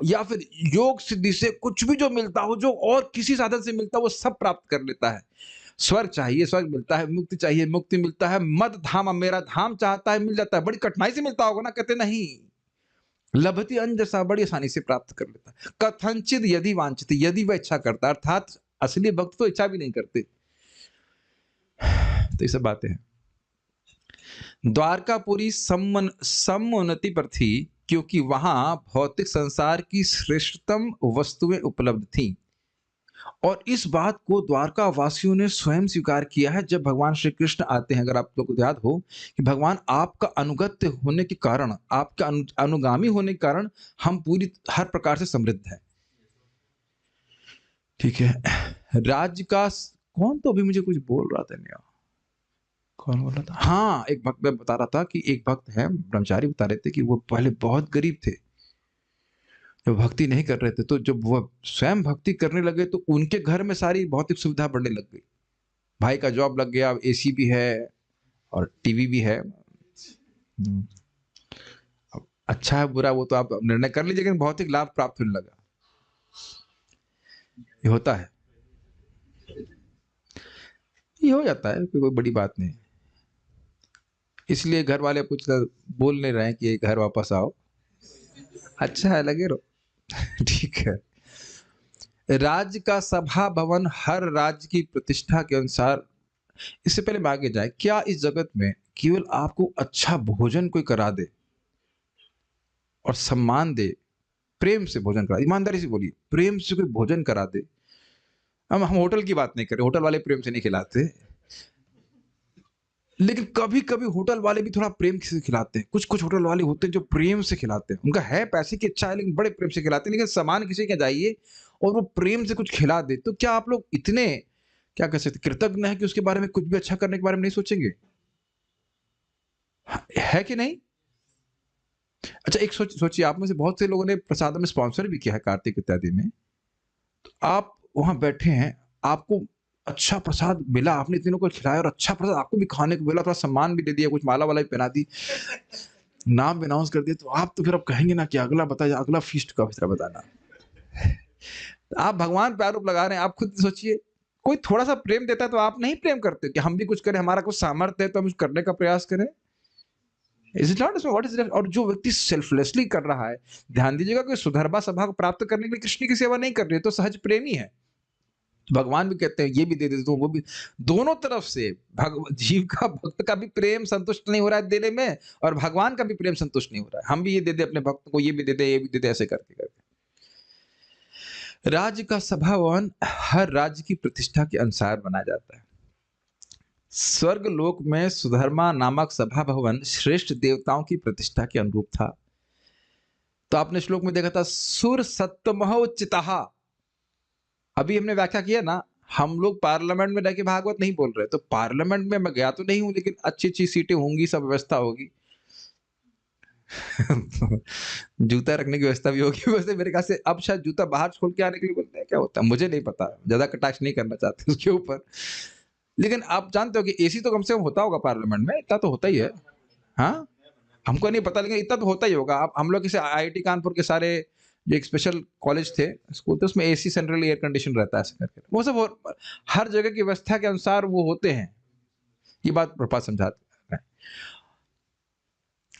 या फिर योग सिद्धि से कुछ भी जो मिलता हो, जो और किसी साधन से मिलता हो, वो सब प्राप्त कर लेता है। स्वर्ग चाहिए, स्वर्ग मिलता है, मुक्ति चाहिए, मुक्ति मिलता है, मद धाम मेरा धाम चाहता है, मिल जाता है। बड़ी कठिनाई से मिलता होगा ना, कहते नहीं, लभते अंजसा, बड़ी आसानी से प्राप्त कर लेता है। कथनचित यदि वांछित, यदि वह इच्छा करता है, अर्थात असली भक्त तो इच्छा भी नहीं करते। तो ये सब बातें हैं। द्वारकापुरी समुन्नति पर थी, क्योंकि वहां भौतिक संसार की श्रेष्ठतम वस्तुएं उपलब्ध थीं। और इस बात को द्वारका वासियों ने स्वयं स्वीकार किया है जब भगवान श्री कृष्ण आते हैं। अगर आप लोग को याद हो कि भगवान आपका अनुगत्य होने के कारण, आपका अनुगामी होने के कारण हम पूरी हर प्रकार से समृद्ध हैं। ठीक है। राज्य का कौन, तो अभी मुझे कुछ बोल रहा था, नहीं कौन बोल रहा था? हाँ, एक भक्त मैं बता रहा था कि एक भक्त है, ब्रह्मचारी, बता रहे थे कि वो पहले बहुत गरीब थे, जो भक्ति नहीं कर रहे थे, तो जब वो स्वयं भक्ति करने लगे तो उनके घर में सारी भौतिक सुविधा बढ़ने लग गई। भाई का जॉब लग गया, एसी भी है और टीवी भी है। अब अच्छा है बुरा वो तो आप निर्णय कर लीजिए, लेकिन भौतिक लाभ प्राप्त होने लगा। ये होता है, ये हो जाता है, कोई बड़ी बात नहीं। इसलिए घर वाले कुछ बोल नहीं रहे हैं कि घर वापस आओ, अच्छा है, लगे रहो। ठीक है। राज्य का सभा भवन हर राज्य की प्रतिष्ठा के अनुसार। इससे पहले मैं आगे जाए, क्या इस जगत में केवल आपको अच्छा भोजन कोई करा दे और सम्मान दे, प्रेम से भोजन करा, ईमानदारी से बोलिए, प्रेम से कोई भोजन करा दे। हम होटल की बात नहीं कर रहे, होटल वाले प्रेम से नहीं खिलाते, लेकिन कभी कभी होटल वाले भी थोड़ा प्रेम से खिलाते हैं। कुछ कुछ होटल वाले होते हैं जो प्रेम से खिलाते हैं, उनका है पैसे की इच्छा है, लेकिन बड़े प्रेम से खिलाते हैं। लेकिन सामान किसी के जाइए और वो प्रेम से कुछ खिला दे, तो क्या आप लोग इतने, क्या कह सकते, कृतज्ञ है कि उसके बारे में कुछ भी अच्छा करने के बारे में नहीं सोचेंगे? है कि नहीं? अच्छा, एक सोचिए, आप में से बहुत से लोगों ने प्रसाद में स्पॉन्सर भी किया है कार्तिक इत्यादि में। तो आप वहां बैठे हैं, आपको अच्छा प्रसाद मिला, आपने इतनों को खिलाया और अच्छा प्रसाद आपको भी खाने को मिला, थोड़ा सम्मान भी दे दिया, कुछ माला वाला भी पहना दी, नाम भी अनाउंस कर दिया, तो आप तो फिर अब कहेंगे ना कि अगला बताइए, अगला फीस्ट कब तरह बताना। आप भगवान पे आरोप लगा रहे हैं। आप खुद सोचिए, कोई थोड़ा सा प्रेम देता है तो आप नहीं प्रेम करते कि हम भी कुछ करें, हमारा कुछ सामर्थ्य है तो हम कुछ करने का प्रयास करें? Is it not, what is? और जो व्यक्ति सेल्फलेसली कर रहा है, ध्यान दीजिएगा कि सुधर्मा सभा को प्राप्त करने के लिए कृष्ण की सेवा नहीं कर रही है, तो सहज प्रेमी है। भगवान भी कहते हैं ये भी दे देता हूँ, वो भी, दोनों तरफ से जीव का, भक्त का भी प्रेम संतुष्ट नहीं हो रहा है देने में, और भगवान का भी प्रेम संतुष्ट नहीं हो रहा है। हम भी ये दे दे अपने भक्त को, ये भी दे दे, ये भी दे दे, ऐसे करके करके। राज्य का सभा भवन हर राज्य की प्रतिष्ठा के अनुसार बनाया जाता है। स्वर्ग लोक में सुधर्मा नामक सभा भवन श्रेष्ठ देवताओं की प्रतिष्ठा के अनुरूप था। तो आपने श्लोक में देखा था, सुर सत्तमहो चिताहा। अभी हमने व्याख्या किया ना, हम लोग पार्लियामेंट में रह के भागवत नहीं बोल रहे, तो पार्लियामेंट में मैं गया तो नहीं हूं, लेकिन अच्छी अच्छी सीटें होंगी, सब व्यवस्था होगी। जूता रखने की व्यवस्था भी होगी। वैसे मेरे ख्याल से अब शायद जूता बाहर खोल के आने के लिए बोलते हैं, क्या होता है मुझे नहीं पता, ज्यादा कटाक्ष नहीं करना चाहते उसके ऊपर। लेकिन आप जानते हो कि एसी तो कम से कम होता होगा पार्लियामेंट में, इतना तो होता ही है। हाँ, हमको नहीं पता, लेकिन इतना तो होता ही होगा। आप, हम लोग जैसे आईआईटी कानपुर के सारे जो एक स्पेशल कॉलेज थे, स्कूल थे, उसमें एसी, सेंट्रल एयर कंडीशन रहता है, ऐसे करके वो सब हर जगह की व्यवस्था के अनुसार वो होते हैं। ये बात प्रभुपाद समझाते हैं।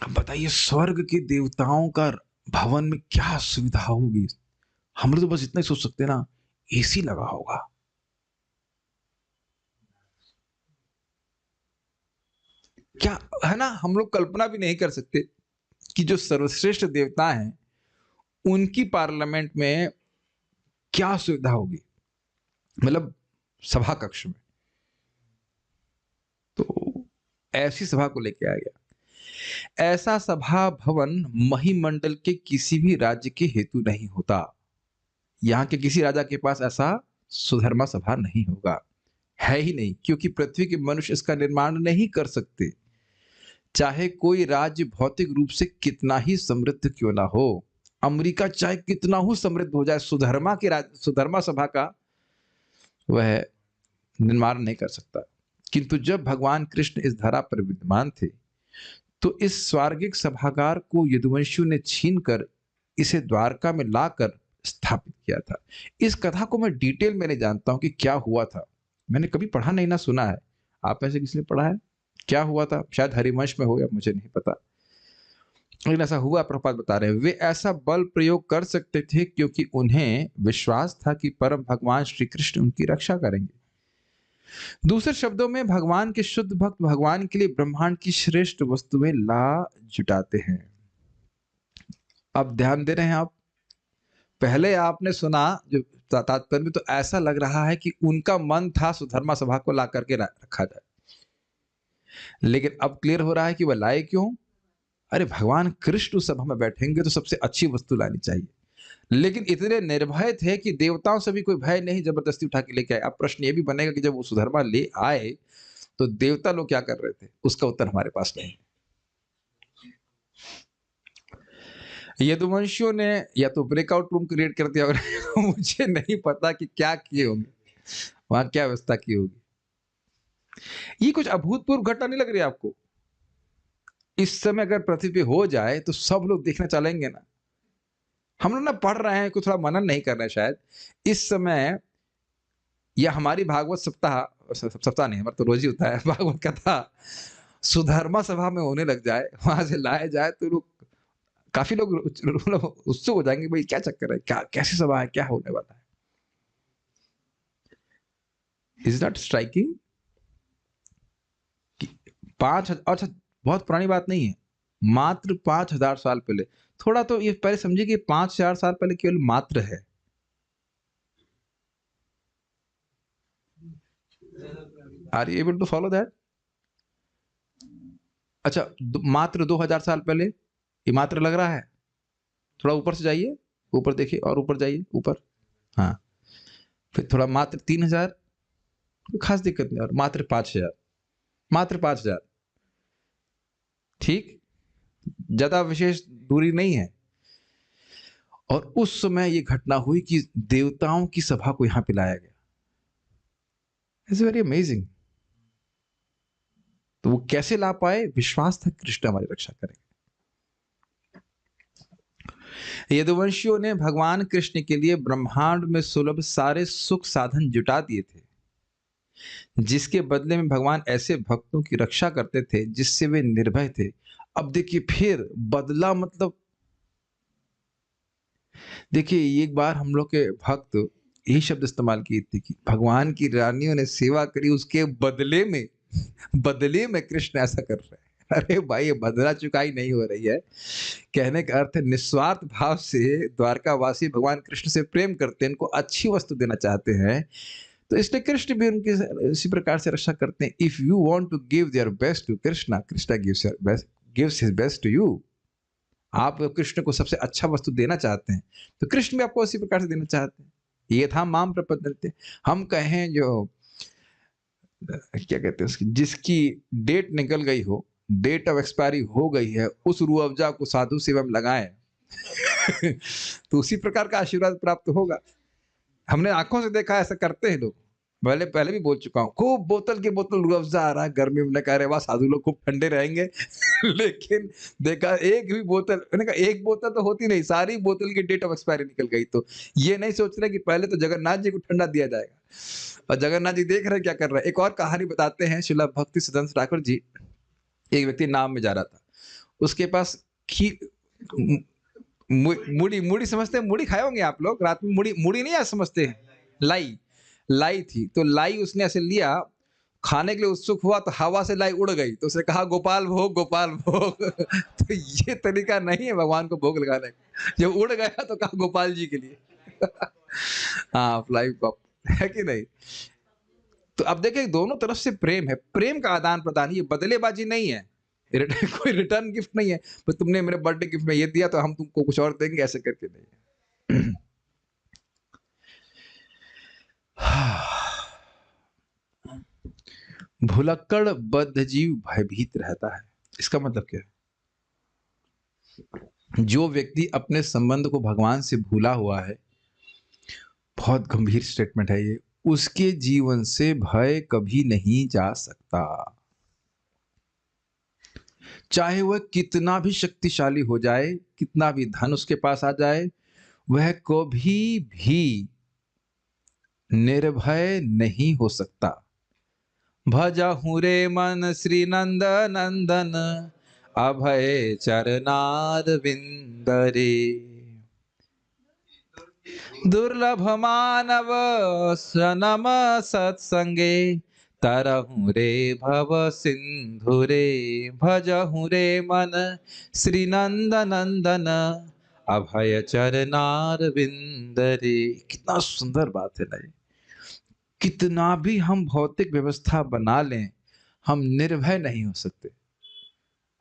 अब बताइए, स्वर्ग के देवताओं का भवन में क्या सुविधा होगी? हम लोग तो बस इतना ही सोच सकते हैं ना, एसी लगा होगा। क्या है ना, हम लोग कल्पना भी नहीं कर सकते कि जो सर्वश्रेष्ठ देवता हैं उनकी पार्लियामेंट में क्या सुविधा होगी, मतलब सभा कक्ष में। तो ऐसी सभा को लेके आ गया। ऐसा सभा भवन महिमंडल के किसी भी राज्य के हेतु नहीं होता। यहां के किसी राजा के पास ऐसा सुधर्मा सभा नहीं होगा, है ही नहीं, क्योंकि पृथ्वी के मनुष्य इसका निर्माण नहीं कर सकते। चाहे कोई राज्य भौतिक रूप से कितना ही समृद्ध क्यों ना हो, अमेरिका चाहे कितना ही समृद्ध हो जाए, सुधर्मा सभा का वह निर्माण नहीं कर सकता। किंतु जब भगवान कृष्ण इस धरा पर विद्यमान थे, तो इस स्वर्गिक सभागार को यदुवंशियों ने छीनकर इसे द्वारका में लाकर स्थापित किया था। इस कथा को मैं डिटेल में नहीं जानता हूं कि क्या हुआ था, मैंने कभी पढ़ा नहीं ना सुना है। आप में से किसी ने पढ़ा है क्या हुआ था? शायद हरिवंश में हो, या मुझे नहीं पता, लेकिन ऐसा हुआ। प्रभुपाद बता रहे हैं वे ऐसा बल प्रयोग कर सकते थे क्योंकि उन्हें विश्वास था कि परम भगवान श्री कृष्ण उनकी रक्षा करेंगे। दूसरे शब्दों में भगवान के शुद्ध भक्त भगवान के लिए ब्रह्मांड की श्रेष्ठ वस्तुएं ला जुटाते हैं। अब ध्यान दे रहे हैं आप? पहले आपने सुना जो तात्पर्य में, तो ऐसा लग रहा है कि उनका मन था सुधर्मा सभा को ला करके रखा जाए, लेकिन अब क्लियर हो रहा है कि वह लाए क्यों? अरे भगवान कृष्ण उस सभा में बैठेंगे तो सबसे अच्छी वस्तु लानी चाहिए, लेकिन इतने निर्भय थे कि देवताओं से भी कोई भय नहीं, जबरदस्ती उठा के लेके आए। अब प्रश्न ये भी बनेगा कि जब वो सुधर्मा ले आए तो देवता लोग क्या कर रहे थे? उसका उत्तर हमारे पास नहीं। यदुवंशियों ने या तो ब्रेकआउट रूम क्रिएट कर दिया होगा मुझे नहीं पता कि क्या किए होंगे, वहां क्या व्यवस्था की होगी। ये कुछ अभूतपूर्व घटना नहीं लग रही आपको? इस समय अगर पृथ्वी पे हो जाए तो सब लोग देखने चलेंगे ना। हम लोग ना पढ़ रहे हैं, कुछ थोड़ा मनन नहीं कर रहे हैं शायद इस समय, या हमारी भागवत सप्ताह नहीं, हमारा तो रोज ही होता है भागवत कथा, सुधर्मा सभा में होने लग जाए, वहां से लाया जाए तो लोग, काफी लोग उत्सुक हो जाएंगे, भाई क्या चक्कर है, क्या कैसी सभा है, क्या होने वाला है। Is not striking? 5,000, बहुत पुरानी बात नहीं है, मात्र 5,000 साल पहले। थोड़ा तो ये पहले समझिए कि 5,000 साल पहले केवल मात्र है। Are you able to follow that? अच्छा, मात्र 2,000 साल पहले, ये मात्र लग रहा है? थोड़ा ऊपर से जाइए, ऊपर देखिए, और ऊपर जाइए, ऊपर, हाँ, फिर थोड़ा मात्र 3,000, खास दिक्कत नहीं, और मात्र 5,000, मात्र 5,000, ठीक, ज्यादा विशेष दूरी नहीं है। और उस समय ये घटना हुई कि देवताओं की सभा को यहां पे लाया गया। It's very amazing. तो वो कैसे ला पाए? विश्वास था कृष्ण हमारी रक्षा करेंगे। यदुवंशियों ने भगवान कृष्ण के लिए ब्रह्मांड में सुलभ सारे सुख साधन जुटा दिए थे, जिसके बदले में भगवान ऐसे भक्तों की रक्षा करते थे जिससे वे निर्भय थे। अब देखिए, फिर बदला मतलब, देखिए एक बार हम लोग के भक्त यही शब्द इस्तेमाल किए थे कि भगवान की रानियों ने सेवा करी, उसके बदले में कृष्ण ऐसा कर रहे हैं। अरे भाई, ये बदला चुकाई नहीं हो रही है। कहने का अर्थ है निस्वार्थ भाव से द्वारकावासी भगवान कृष्ण से प्रेम करते हैं, इनको अच्छी वस्तु देना चाहते हैं, तो इसलिए कृष्ण भी उनकी इसी प्रकार से रक्षा करते हैं। If you want to give their best to Krishna, Krishna gives his best to you. आप कृष्ण को सबसे अच्छा वस्तु देना चाहते हैं तो कृष्ण भी आपको उसी प्रकार से देना चाहते हैं। ये था माम प्रपद्यन्ते। हम कहें जो क्या कहते हैं उसकी, जिसकी डेट निकल गई हो, डेट ऑफ एक्सपायरी हो गई है, उस रूह अफ़ज़ा को साधु सेवा में लगाएं तो उसी प्रकार का आशीर्वाद प्राप्त होगा। हमने आंखों से देखा, ऐसा करते हैं लोग। पहले भी बोल चुका हूँ, खूब बोतल की बोतल रूह अफ़ज़ा आ रहा है गर्मी में, कह रहे वाह साधु लोग खूब ठंडे रहेंगे लेकिन देखा एक भी बोतल, मैंने कहा एक बोतल तो होती नहीं, सारी बोतल की डेट ऑफ एक्सपायरी निकल गई। तो ये नहीं सोच रहे कि पहले तो जगन्नाथ जी को ठंडा दिया जाएगा, और जगन्नाथ जी देख रहे क्या कर रहे हैं। एक और कहानी बताते हैं, श्रील भक्ति सिद्धांत ठाकुर जी, एक व्यक्ति नाम में जा रहा था, उसके पास मुड़ी समझते हैं, मुड़ी खाए होंगे आप लोग रात में, मुड़ी नहीं समझते हैं, लाई थी। तो लाई उसने ऐसे लिया, खाने के लिए उत्सुक हुआ तो हवा से लाई उड़ गई, तो उसने कहा गोपाल भोग गोपाल भोग तो ये तरीका नहीं है भगवान को भोग लगाने का। जब उड़ गया तो कहा गोपाल जी के लिए हाँ, फ्लाई है कि नहीं? तो अब देखिए, दोनों तरफ से प्रेम है, प्रेम का आदान प्रदान, ये बदलेबाजी नहीं है, कोई रिटर्न गिफ्ट नहीं है, तो तुमने मेरे बर्थडे गिफ्ट में ये दिया तो हम तुमको कुछ और देंगे, ऐसे करके नहीं है। भुलक्कड़ बद्ध जीव भयभीत रहता है। इसका मतलब क्या है? जो व्यक्ति अपने संबंध को भगवान से भूला हुआ है, बहुत गंभीर स्टेटमेंट है ये, उसके जीवन से भय कभी नहीं जा सकता। चाहे वह कितना भी शक्तिशाली हो जाए, कितना भी धन उसके पास आ जाए, वह कभी भी निर्भय नहीं हो सकता। भजहु रे मन श्री नंद नंदन, अभय चरनार विंदरे। दुर्लभ मानव सनम सत्संगे, तरहु रे भव सिंधु रे। भजहु रे मन श्री नंद नंदन, अभय चरनार विंदरे। कितना सुंदर बात है ना ये। कितना भी हम भौतिक व्यवस्था बना लें, हम निर्भय नहीं हो सकते।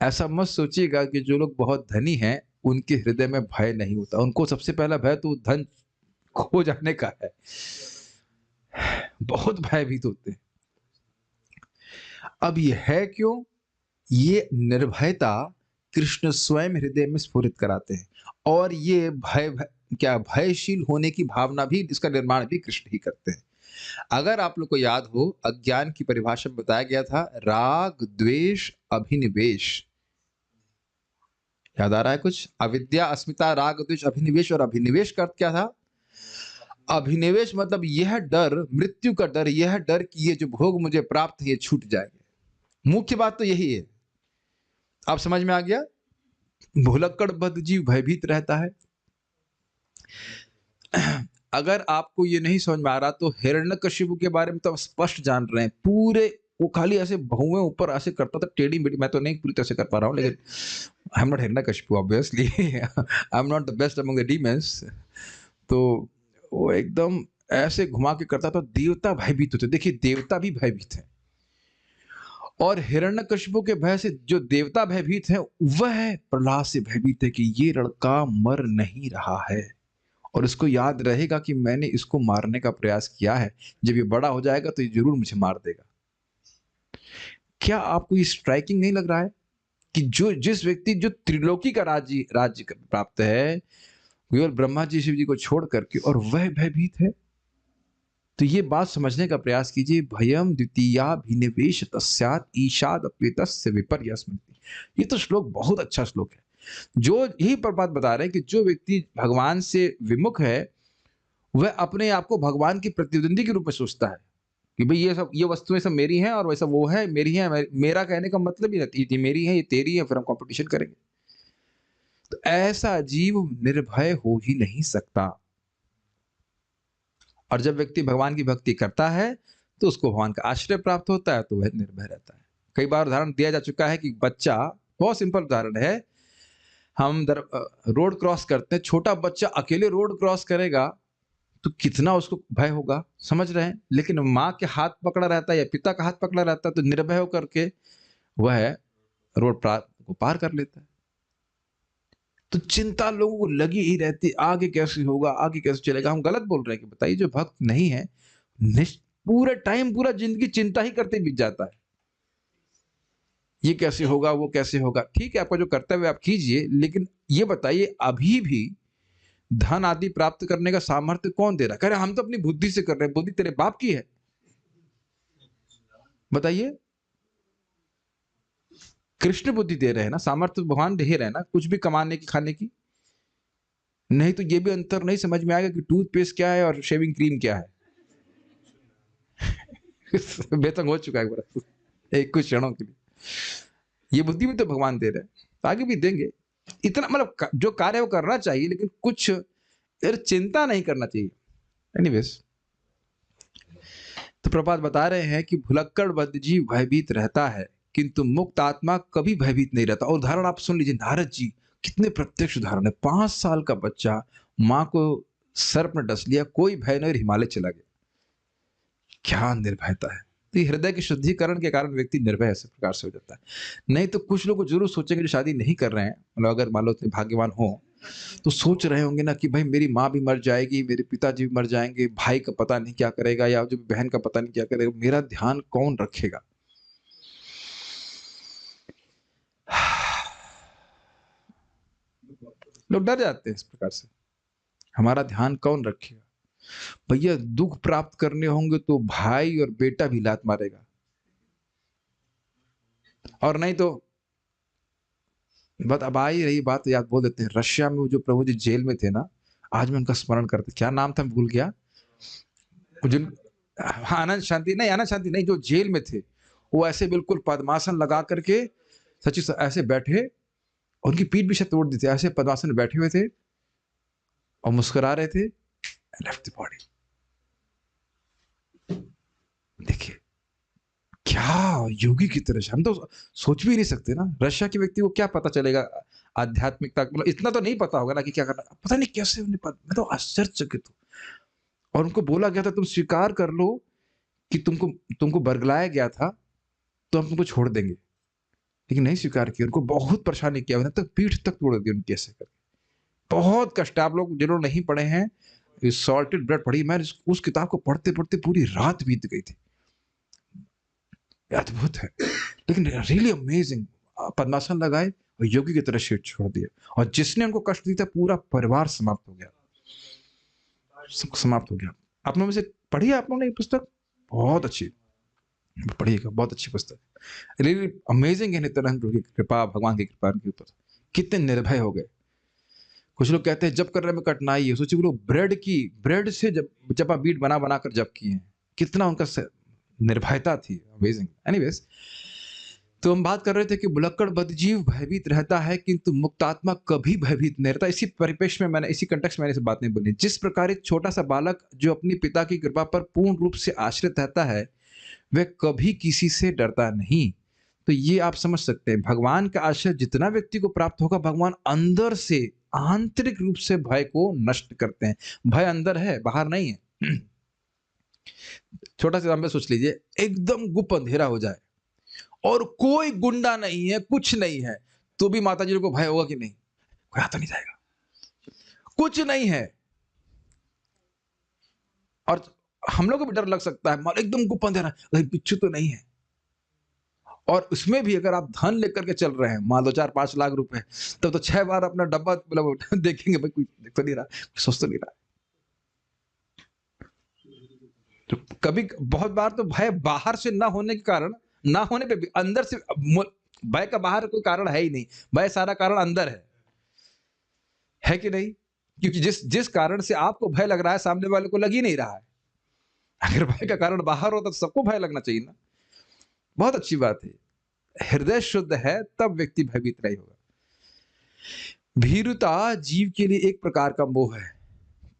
ऐसा मत सोचिएगा कि जो लोग बहुत धनी हैं उनके हृदय में भय नहीं होता। उनको सबसे पहला भय तो धन खो जाने का है। बहुत भयभीत होते हैं। अब ये है क्यों? ये निर्भयता कृष्ण स्वयं हृदय में स्फुरित कराते हैं, और ये भयशील होने की भावना भी, इसका निर्माण भी कृष्ण ही करते हैं। अगर आप लोग को याद हो, अज्ञान की परिभाषा में बताया गया था राग द्वेष अभिनिवेश। याद आ रहा है कुछ? अविद्या, अस्मिता, राग द्वेष अभिनिवेश। और अभिनिवेश का अर्थ क्या था? अभिनिवेश मतलब यह डर, मृत्यु का डर, यह डर कि ये जो भोग मुझे प्राप्त है ये छूट जाएंगे। मुख्य बात तो यही है। आप समझ में आ गया? भुलक्कड़ बद्ध जीव भयभीत रहता है। अगर आपको ये नहीं समझ में आ रहा तो हिरण्यकशिपु के बारे में तो स्पष्ट जान रहे हैं। पूरे वो खाली ऐसे बहुएं ऊपर ऐसे करता था, टेढ़ी मेढ़ी। मैं तो नहीं पूरी तरह से कर पा रहा हूँ, लेकिन I am not Hiranyakashipu obviously. I am not the best among the demons. तो वो एकदम ऐसे घुमा के करता था, देवता भयभीत होते। देखिए, देवता भी भयभीत है, और हिरण्यकशिपु के भय से जो देवता भयभीत है वह प्रहलाद से भयभीत है कि ये लड़का मर नहीं रहा है, और इसको याद रहेगा कि मैंने इसको मारने का प्रयास किया है। जब ये बड़ा हो जाएगा तो ये जरूर मुझे मार देगा। क्या आपको ये स्ट्राइकिंग नहीं लग रहा है कि जिस व्यक्ति जो त्रिलोकी का राज्य प्राप्त है, केवल ब्रह्मा जी शिव जी को छोड़ करके, और वह भयभीत है? तो ये बात समझने का प्रयास कीजिए। भयम द्वितीयाभिनिवेश तस्यात् ईशाद अप्येतस्य विपर्यस्मृति। ये तो श्लोक बहुत अच्छा श्लोक है, जो यही पर बात बता रहे हैं कि जो व्यक्ति भगवान से विमुख है वह अपने आप को भगवान की प्रतिद्वंदी के रूप में सोचता है कि भाई ये वस्तुएं सब मेरी हैं, और वैसा वो है मेरी है। मेरा कहने का मतलब ही नहीं, ये मेरी है, ये तेरी है, फिर हम कंपटीशन करेंगे। तो ऐसा जीव निर्भय हो ही नहीं सकता। और जब व्यक्ति भगवान की भक्ति करता है तो उसको भगवान का आश्रय प्राप्त होता है, तो वह निर्भय रहता है। कई बार उदाहरण दिया जा चुका है कि बच्चा, बहुत सिंपल उदाहरण है, हम रोड क्रॉस करते हैं, छोटा बच्चा अकेले रोड क्रॉस करेगा तो कितना उसको भय होगा, समझ रहे हैं? लेकिन माँ के हाथ पकड़ा रहता है या पिता का हाथ पकड़ा रहता है तो निर्भय होकर के वह रोड को पार कर लेता है। तो चिंता लोगों को लगी ही रहती, आगे कैसे होगा, आगे कैसे चलेगा। हम गलत बोल रहे हैं कि बताइए, जो भक्त नहीं है पूरे टाइम, पूरा जिंदगी चिंता ही करते बीत जाता है, ये कैसे होगा, वो कैसे होगा। ठीक है, आपका जो कर्तव्य आप कीजिए, लेकिन ये बताइए अभी भी धन आदि प्राप्त करने का सामर्थ्य कौन दे रहा है? कह रहे हम तो अपनी बुद्धि से कर रहे हैं। बुद्धि तेरे बाप की है, बताइए। कृष्ण बुद्धि दे रहे हैं ना, सामर्थ्य भगवान दे रहे हैं ना, कुछ भी कमाने की, खाने की। नहीं तो ये भी अंतर नहीं समझ में आएगा कि टूथपेस्ट क्या है और शेविंग क्रीम क्या है। बेतंग हो चुका है एक कुछ क्षणों के लिए। ये बुद्धि भी तो भगवान दे रहे हैं, तो आगे भी देंगे। इतना मतलब जो कार्य वो करना चाहिए, लेकिन कुछ चिंता नहीं करना चाहिए। एनीवेज, तो प्रभात बता रहे हैं कि भुलक्कड़ बद्ध जीव भयभीत रहता है, किंतु मुक्त आत्मा कभी भयभीत नहीं रहता। और उदाहरण आप सुन लीजिए, नारद जी, कितने प्रत्यक्ष उदाहरण है। 5 साल का बच्चा, माँ को सर्प ने डस लिया, कोई भय नहीं, हिमालय चला गया। क्या निर्भयता है! तो ये हृदय के शुद्धिकरण के कारण व्यक्ति निर्भय ऐसे प्रकार से हो जाता है। नहीं तो कुछ लोग जरूर सोचेंगे, जो शादी नहीं कर रहे हैं, मतलब अगर मान लो इतने भाग्यवान हो तो सोच रहे होंगे ना कि भाई मेरी माँ भी मर जाएगी, मेरे पिताजी भी मर जाएंगे, भाई का पता नहीं क्या करेगा, या जो बहन का पता नहीं क्या करेगा, मेरा ध्यान कौन रखेगा। लोग डर जाते हैं इस प्रकार से, हमारा ध्यान कौन रखेगा। भैया दुख प्राप्त करने होंगे तो भाई और बेटा भी लात मारेगा, और नहीं तो बट अब आ ही रही बात, याद बोल देते हैं। रशिया में वो जो प्रभु जी जेल में थे ना, आज मैं उनका स्मरण करते, क्या नाम था मैं भूल गया। वो जिन हाँ, आनंद शांति नहीं, जो जेल में थे, वो ऐसे बिल्कुल पद्मासन लगा करके सच्ची ऐसे बैठे, और उनकी पीठ भी शायद तोड़ दी थी, ऐसे पद्मासन में बैठे हुए थे और मुस्कुरा रहे थे, लेफ्ट द बॉडी। देखिए क्या योगी की तरह से, हम तो सोच भी नहीं सकते ना, रशिया के व्यक्ति को क्या पता चलेगा आध्यात्मिकता, मतलब इतना तो नहीं पता होगा ना कि क्या करना, पता नहीं कैसे उन्हें पता, मैं तो आश्चर्यचकित हूँ। और उनको बोला गया था तुम स्वीकार कर लो कि तुमको तुमको बरगलाया गया था, तो हम तुमको छोड़ देंगे, लेकिन नहीं स्वीकार किया, उनको बहुत परेशानी किया, उन्हें तक पीठ तक तोड़ दी उनकी ऐसे करके। बहुत कष्ट, आप लोग जिन्होंने नहीं पढ़े हैं, सॉल्टेड ब्रेड पढ़ी, मैं उस किताब को पढ़ते पढ़ते पूरी रात बीत गई थी। अद्भुत है, लेकिन रियली अमेजिंग। पद्मासन लगाए और योगी की तरह शेर छोड़ दिया, और जिसने उनको कष्ट दिया था पूरा परिवार समाप्त हो गया, समाप्त हो गया। आप लोगों में से पढ़ी है आप लोगों ने ये पुस्तक? बहुत अच्छी, पढ़िएगा, बहुत अच्छी पुस्तक। रियली अमेजिंग है नित्यानंद प्रभु की कृपा, भगवान की कृपा के ऊपर कितने निर्भय हो गए। कुछ लोग कहते हैं जब करने में कठिनाई है, सोचिए वो लोग ब्रेड से जब जब बीट बना बना कर जब किए हैं, कितना उनका निर्भयता थी, अमेजिंग। एनीवेज, तो हम बात कर रहे थे कि भुलक्कड़ बदजीव भयभीत रहता है किंतु मुक्तात्मा कभी भयभीत नहीं रहता। इसी परिपेक्ष में मैंने, इसी कंटेक्स्ट में मैंने इस बात नहीं बोली। जिस प्रकार एक छोटा सा बालक जो अपनी पिता की कृपा पर पूर्ण रूप से आश्रित रहता है, वह कभी किसी से डरता नहीं। तो ये आप समझ सकते हैं, भगवान का आश्रय जितना व्यक्ति को प्राप्त होगा, भगवान अंदर से आंतरिक रूप से भय को नष्ट करते हैं। भय अंदर है, बाहर नहीं है। छोटा सा एग्जाम्पल सोच लीजिए, एकदम गुप अंधेरा हो जाए और कोई गुंडा नहीं है, कुछ नहीं है, तो भी माता जी को भय होगा कि नहीं? कोई आता नहीं जाएगा, कुछ नहीं है। और हम लोग को भी डर लग सकता है, एकदम गुप अंधेरा, कहीं बिच्छू तो नहीं है। और उसमें भी अगर आप धन लेकर के चल रहे हैं, मान लो 4-5 लाख रुपए, तब तो 6 बार अपना डब्बा मतलब देखेंगे, भाई कोई देख तो नहीं रहा, सोच तो नहीं रहा। तो कभी बहुत बार तो भय बाहर से ना होने के कारण, ना होने पे भी अंदर से भय का बाहर कोई कारण है ही नहीं, भय सारा कारण अंदर है कि नहीं? क्योंकि जिस जिस कारण से आपको भय लग रहा है, सामने वाले को लग ही नहीं रहा है। अगर भय का कारण बाहर होता तो सबको भय लगना चाहिए ना। बहुत अच्छी बात है, हृदय शुद्ध है तब व्यक्ति भयभीत नहीं होगा। भीरुता जीव के लिए एक प्रकार का मोह है।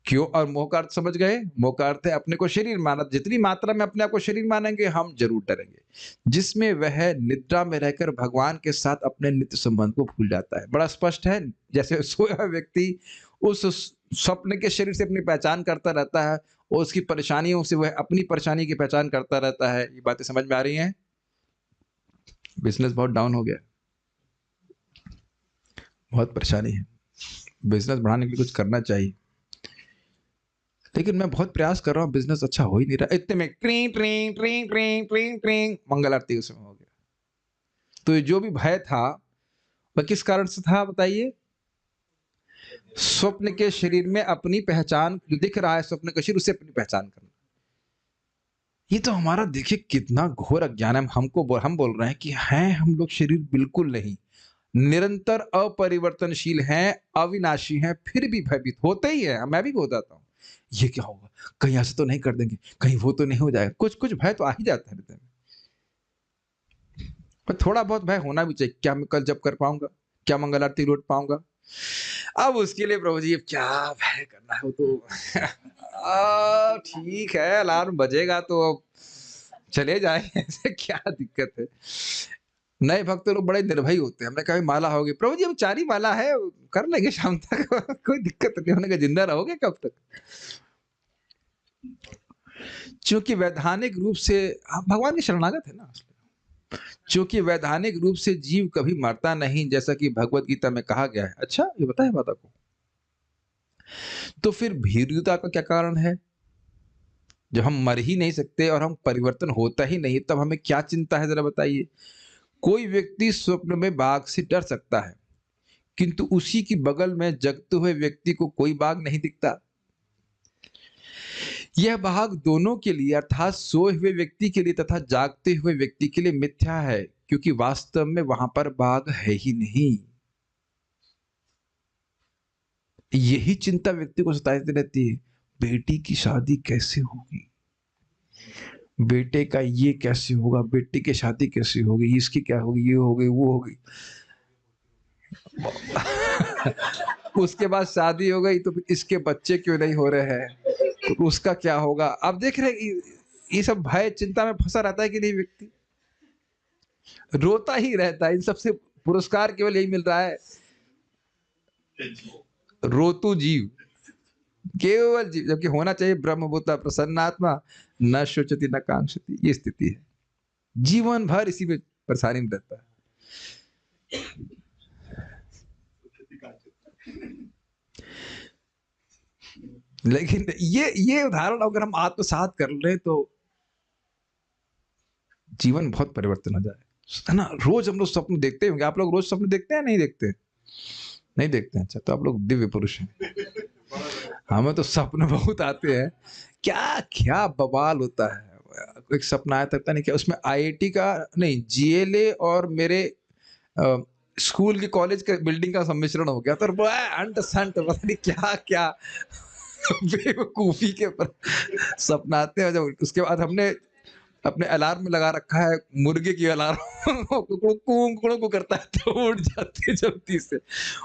क्यों? और मोह का अर्थ समझ गए? मोह का अर्थ है अपने को शरीर माना। जितनी मात्रा में अपने आप को शरीर मानेंगे, हम जरूर डरेंगे। जिसमें वह निद्रा में रहकर भगवान के साथ अपने नित्य संबंध को भूल जाता है। बड़ा स्पष्ट है, जैसे सोया हुआ व्यक्ति उस स्वप्न के शरीर से अपनी पहचान करता रहता है, और उसकी परेशानियों से वह अपनी परेशानी की पहचान करता रहता है। ये बातें समझ में आ रही हैं? बिजनेस बहुत डाउन हो गया, बहुत परेशानी है, बिजनेस बढ़ाने के लिए कुछ करना चाहिए, लेकिन मैं बहुत प्रयास कर रहा हूँ, बिजनेस अच्छा हो ही नहीं रहा। इतने में ट्रिंग ट्रिंग ट्रिंग ट्रिंग ट्रिंग ट्रिंग मंगल आरती उसमें हो गया। तो ये जो भी भय था, वह किस कारण से था बताइए? स्वप्न के शरीर में अपनी पहचान, जो दिख रहा है स्वप्न का शरीर, उसे अपनी पहचान करना। ये तो हमारा देखिए कितना घोर अज्ञान है। हम बोल रहे हैं कि हैं हम लोग शरीर बिल्कुल नहीं, निरंतर अपरिवर्तनशील हैं, अविनाशी हैं, फिर भी भयभीत होते ही है। मैं भी हो जाता हूँ, ये क्या होगा, कहीं ऐसा तो नहीं कर देंगे, कहीं वो तो नहीं हो जाएगा, कुछ कुछ भय तो आ ही जाता है हृदय में। पर थोड़ा बहुत भय होना भी चाहिए, क्या मैं कल जब कर पाऊंगा, क्या मंगल आरती लौट पाऊंगा? अब उसके लिए प्रभु जी अब क्या भय करना है, वो तो ठीक है, अलार्म बजेगा तो अब चले जाए, ऐसे क्या दिक्कत है। नए भक्त लोग बड़े निर्भय होते हैं। हमने कहा माला होगी, प्रभु जी हम 4 ही माला है, कर लेंगे शाम तक, कोई दिक्कत नहीं। होने का, जिंदा रहोगे कब तक? क्योंकि वैधानिक रूप से आप भगवान के शरणागत है ना, क्योंकि वैधानिक रूप से जीव कभी मरता नहीं, जैसा कि भगवत गीता में कहा गया है। अच्छा, ये पता है माता को? तो फिर भीरुता का क्या कारण है? जब हम मर ही नहीं सकते और हम परिवर्तन होता ही नहीं, तब हमें क्या चिंता है, जरा बताइए। कोई व्यक्ति स्वप्न में बाघ से डर सकता है, किंतु उसी की बगल में जगते हुए व्यक्ति को कोई बाघ नहीं दिखता। यह बाघ दोनों के लिए, अर्थात सोए हुए व्यक्ति के लिए तथा जागते हुए व्यक्ति के लिए मिथ्या है, क्योंकि वास्तव में वहां पर बाघ है ही नहीं। यही चिंता व्यक्ति को सताती रहती है, बेटी की शादी कैसे होगी, बेटे का ये कैसे होगा, बेटी की शादी कैसे होगी, इसकी क्या होगी, ये होगी वो होगी। उसके बाद शादी हो गई तो फिर इसके बच्चे क्यों नहीं हो रहे हैं, तो उसका क्या होगा। अब देख रहे ये सब भय चिंता में फंसा रहता है कि नहीं व्यक्ति, रोता ही रहता है। इन सबसे पुरस्कार केवल यही मिल रहा है, रोतु जीव, केवल जीव, जबकि होना चाहिए ब्रह्मभूता प्रसन्नात्मा न शोचति न कांक्षति। ये स्थिति है, जीवन भर इसी में परेशानी में रहता है। लेकिन ये उदाहरण अगर हम आत्मसात कर ले तो जीवन बहुत परिवर्तन हो जाए, है ना। रोज हम लोग स्वप्न देखते होंगे, आप लोग रोज स्वप्न देखते हैं नहीं देखते, नहीं देखते हैं। अच्छा, तो आप लोग दिव्य पुरुष हैं। हमें तो सपने बहुत आते हैं, क्या क्या बवाल होता है। एक सपना आया था नहीं क्या, उसमें आईआईटी का नहीं जीएलए और मेरे स्कूल की कॉलेज के बिल्डिंग का सम्मिश्रण हो गया, तो अंट संट पता नहीं क्या क्या बेवकूफी के ऊपर सपना आते हैं। जब उसके बाद हमने अपने अलार्म में लगा रखा है मुर्गे की अलार्म, कुकड़ू को करता है तो उठ जाते जल्दी से।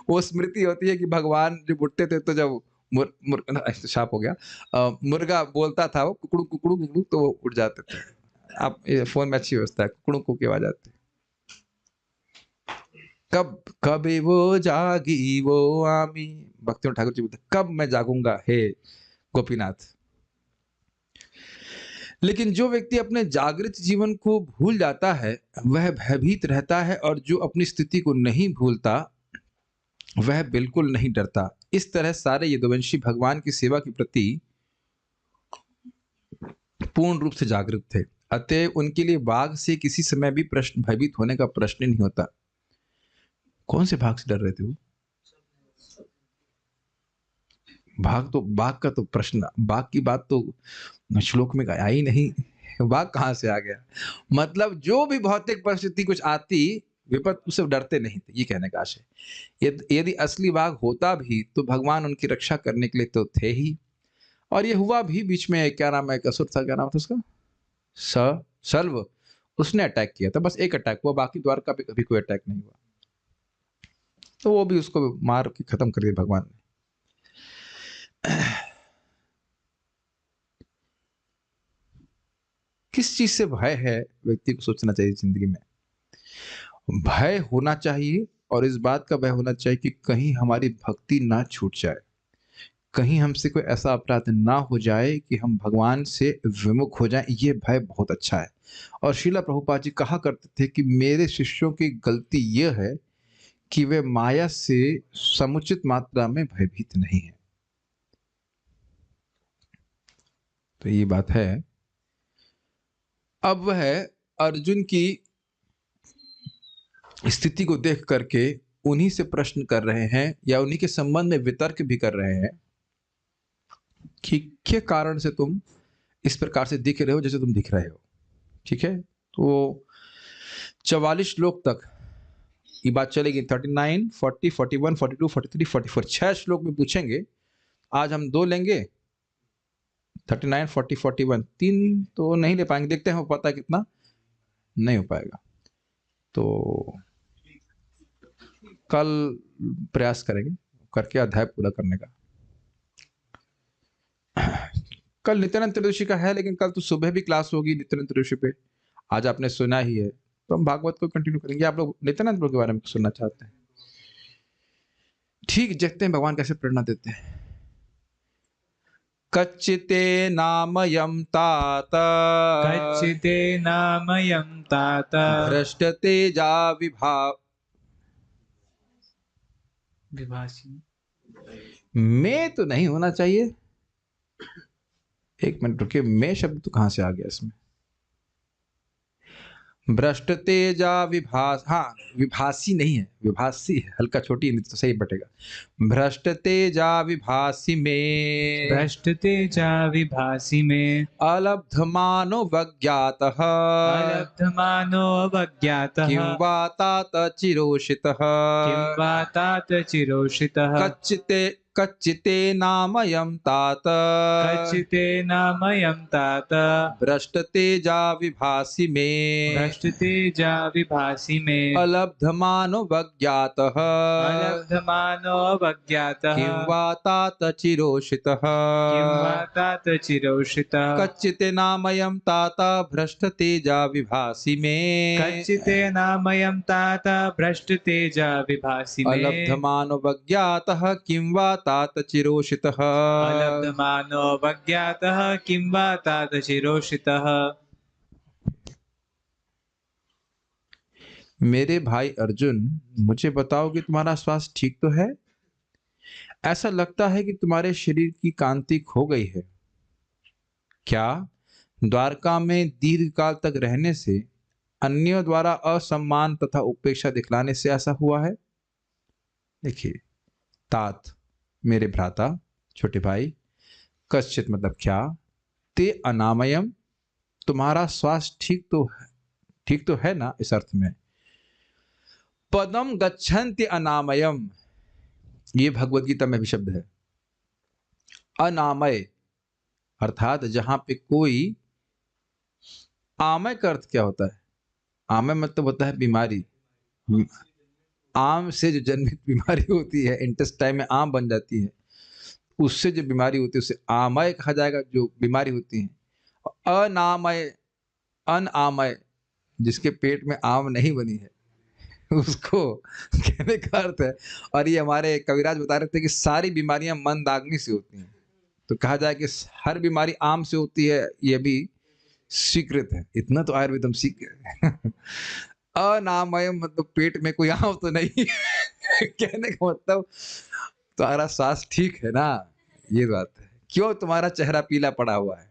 वो स्मृति होती है कि भगवान जब उठते थे तो जब शाप हो गया, मुर्गा बोलता था वो कुकड़ू कुकड़ू कुकड़ू तो वो उठ जाते थे। आप फोन में अच्छी व्यवस्था है, कुकड़ू को की आवाज आती है। कब कब वो जागी वो आमी, भक्ति ठाकुर जी बोलते कब मैं जागूंगा हे गोपीनाथ। लेकिन जो व्यक्ति अपने जागृत जीवन को भूल जाता है वह भयभीत रहता है, और जो अपनी स्थिति को नहीं भूलता वह बिल्कुल नहीं डरता। इस तरह सारे यदुवंशी भगवान की सेवा के प्रति पूर्ण रूप से जागरूक थे, अतः उनके लिए बाघ से किसी समय भी प्रश्न भयभीत होने का प्रश्न नहीं होता। कौन से भाग से डर रहे थे वो? बाघ का तो प्रश्न, बाघ की बात तो श्लोक में आया ही नहीं, बाघ कहां से आ गया। मतलब जो भी भौतिक परिस्थिति कुछ आती विपद, उससे डरते नहीं थे, ये कहने का आशय। यदि असली बाघ होता भी तो भगवान उनकी रक्षा करने के लिए तो थे ही। और ये हुआ भी बीच में, क्या नाम है, एक असुर था, क्या नाम था उसका, सल्व, उसने अटैक किया था, बस एक अटैक हुआ, बाकी द्वारका पे कभी कोई अटैक नहीं हुआ। तो वो भी उसको मार के खत्म कर दिया भगवान ने। किस चीज से भय है व्यक्ति को सोचना चाहिए जिंदगी में। भय होना चाहिए, और इस बात का भय होना चाहिए कि कहीं हमारी भक्ति ना छूट जाए, कहीं हमसे कोई ऐसा अपराध ना हो जाए कि हम भगवान से विमुख हो जाएं। ये भय बहुत अच्छा है। और श्रीला प्रभुपाद जी कहा करते थे कि मेरे शिष्यों की गलती यह है कि वे माया से समुचित मात्रा में भयभीत नहीं है। तो ये बात है। अब वह अर्जुन की स्थिति को देख करके उन्हीं से प्रश्न कर रहे हैं, या उन्हीं के संबंध में वितर्क भी कर रहे हैं कि क्या कारण से तुम इस प्रकार से दिख रहे हो जैसे तुम दिख रहे हो। ठीक है, तो 44 श्लोक तक ये बात चलेगी। 39, 40, 41, 42, 43, 44 6 श्लोक में पूछेंगे। आज हम 2 लेंगे, 39, 40, 41। 3 तो नहीं ले पाएंगे, देखते हैं हो पाता है कितना, नहीं हो पाएगा तो कल प्रयास करेंगे करके अध्याय पूरा करने का। कल नित्यानंद त्रयोदशी का है, लेकिन कल तो सुबह भी क्लास होगी नित्यानंद त्रयोदशी पे। आज आपने सुना ही है, तो हम भागवत को कंटिन्यू करेंगे। आप लोग नित्यानंद के बारे में सुनना चाहते हैं? ठीक, देखते हैं भगवान कैसे प्रेरणा देते हैं। कच्चिते नामयं तात, कच्चिते नामयं तात, भ्रष्टतेजा विभासी। में तो नहीं होना चाहिए। एक मिनट रुकिए, में शब्द तो कहां से आ गया इसमें? भ्रष्ट तेजा विभास, हाँ विभासी नहीं है, विभासी है, हल्का छोटी तो सही बटेगा। भ्रष्ट तेजा विभासी में, भ्रष्ट तेजा विभासी में, अलब्धमानो वज्ञातः, अलब्धमानो अवज्ञातः, किं वा तात चिरोषितः, किं वा तात चिरोषितः। कच्चिते कच्चितेनामयं तात कच्चितेनामयं तात भ्रष्टतेजा विभासि मे भ्रष्टतेजा विभासि मे अलब्धमानुवज्ञातः अलब्धमानोऽवज्ञातः किं वा तात चिरोषितः किं वा तात चिरोषितः कच्चितेनामयं तात भ्रष्टतेजा विभासि मे कच्चितेनामयं तात भ्रष्टतेजा विभासि मे अलब्धमानुवज्ञातः किं वा तात चिरोषितः अलब्धमानोऽवज्ञातः किं वा तात चिरोषितः। मेरे भाई अर्जुन, मुझे बताओ कि तुम्हारा स्वास्थ्य ठीक तो है? ऐसा लगता है कि तुम्हारे शरीर की कांति खो गई है। क्या द्वारका में दीर्घकाल तक रहने से, अन्यों द्वारा असम्मान तथा उपेक्षा दिखलाने से ऐसा हुआ है? देखिए, तात मेरे भ्राता, छोटे भाई, कश्चित मतलब क्या, ते अनामयम तुम्हारा स्वास्थ्य ठीक तो है ना? इस अर्थ में पदम गच्छन्ति अनामयम, ये भगवत गीता में भी शब्द है। अनामय अर्थात जहां पे कोई, आमय का अर्थ क्या होता है? आमय मतलब होता है बीमारी। आम से जो जन्मित बीमारी होती है, इंटेस्टाइन में आम बन जाती है, उससे जो बीमारी होती है उसे आमय कहा जाएगा, जो बीमारी होती है। अनामय, अनामय जिसके पेट में आम नहीं बनी है उसको कहने का अर्थ है। और ये हमारे कविराज बता रहे थे कि सारी बीमारियां मंदाग्नि से होती हैं, तो कहा जाए कि हर बीमारी आम से होती है, ये भी स्वीकृत है। इतना तो आयुर्वेद हम सीख गए। अनामय मतलब पेट में कोई आम तो नहीं है। कहने का मतलब तुम्हारा स्वास्थ्य ठीक है ना, ये बात है। क्यों तुम्हारा चेहरा पीला पड़ा हुआ है?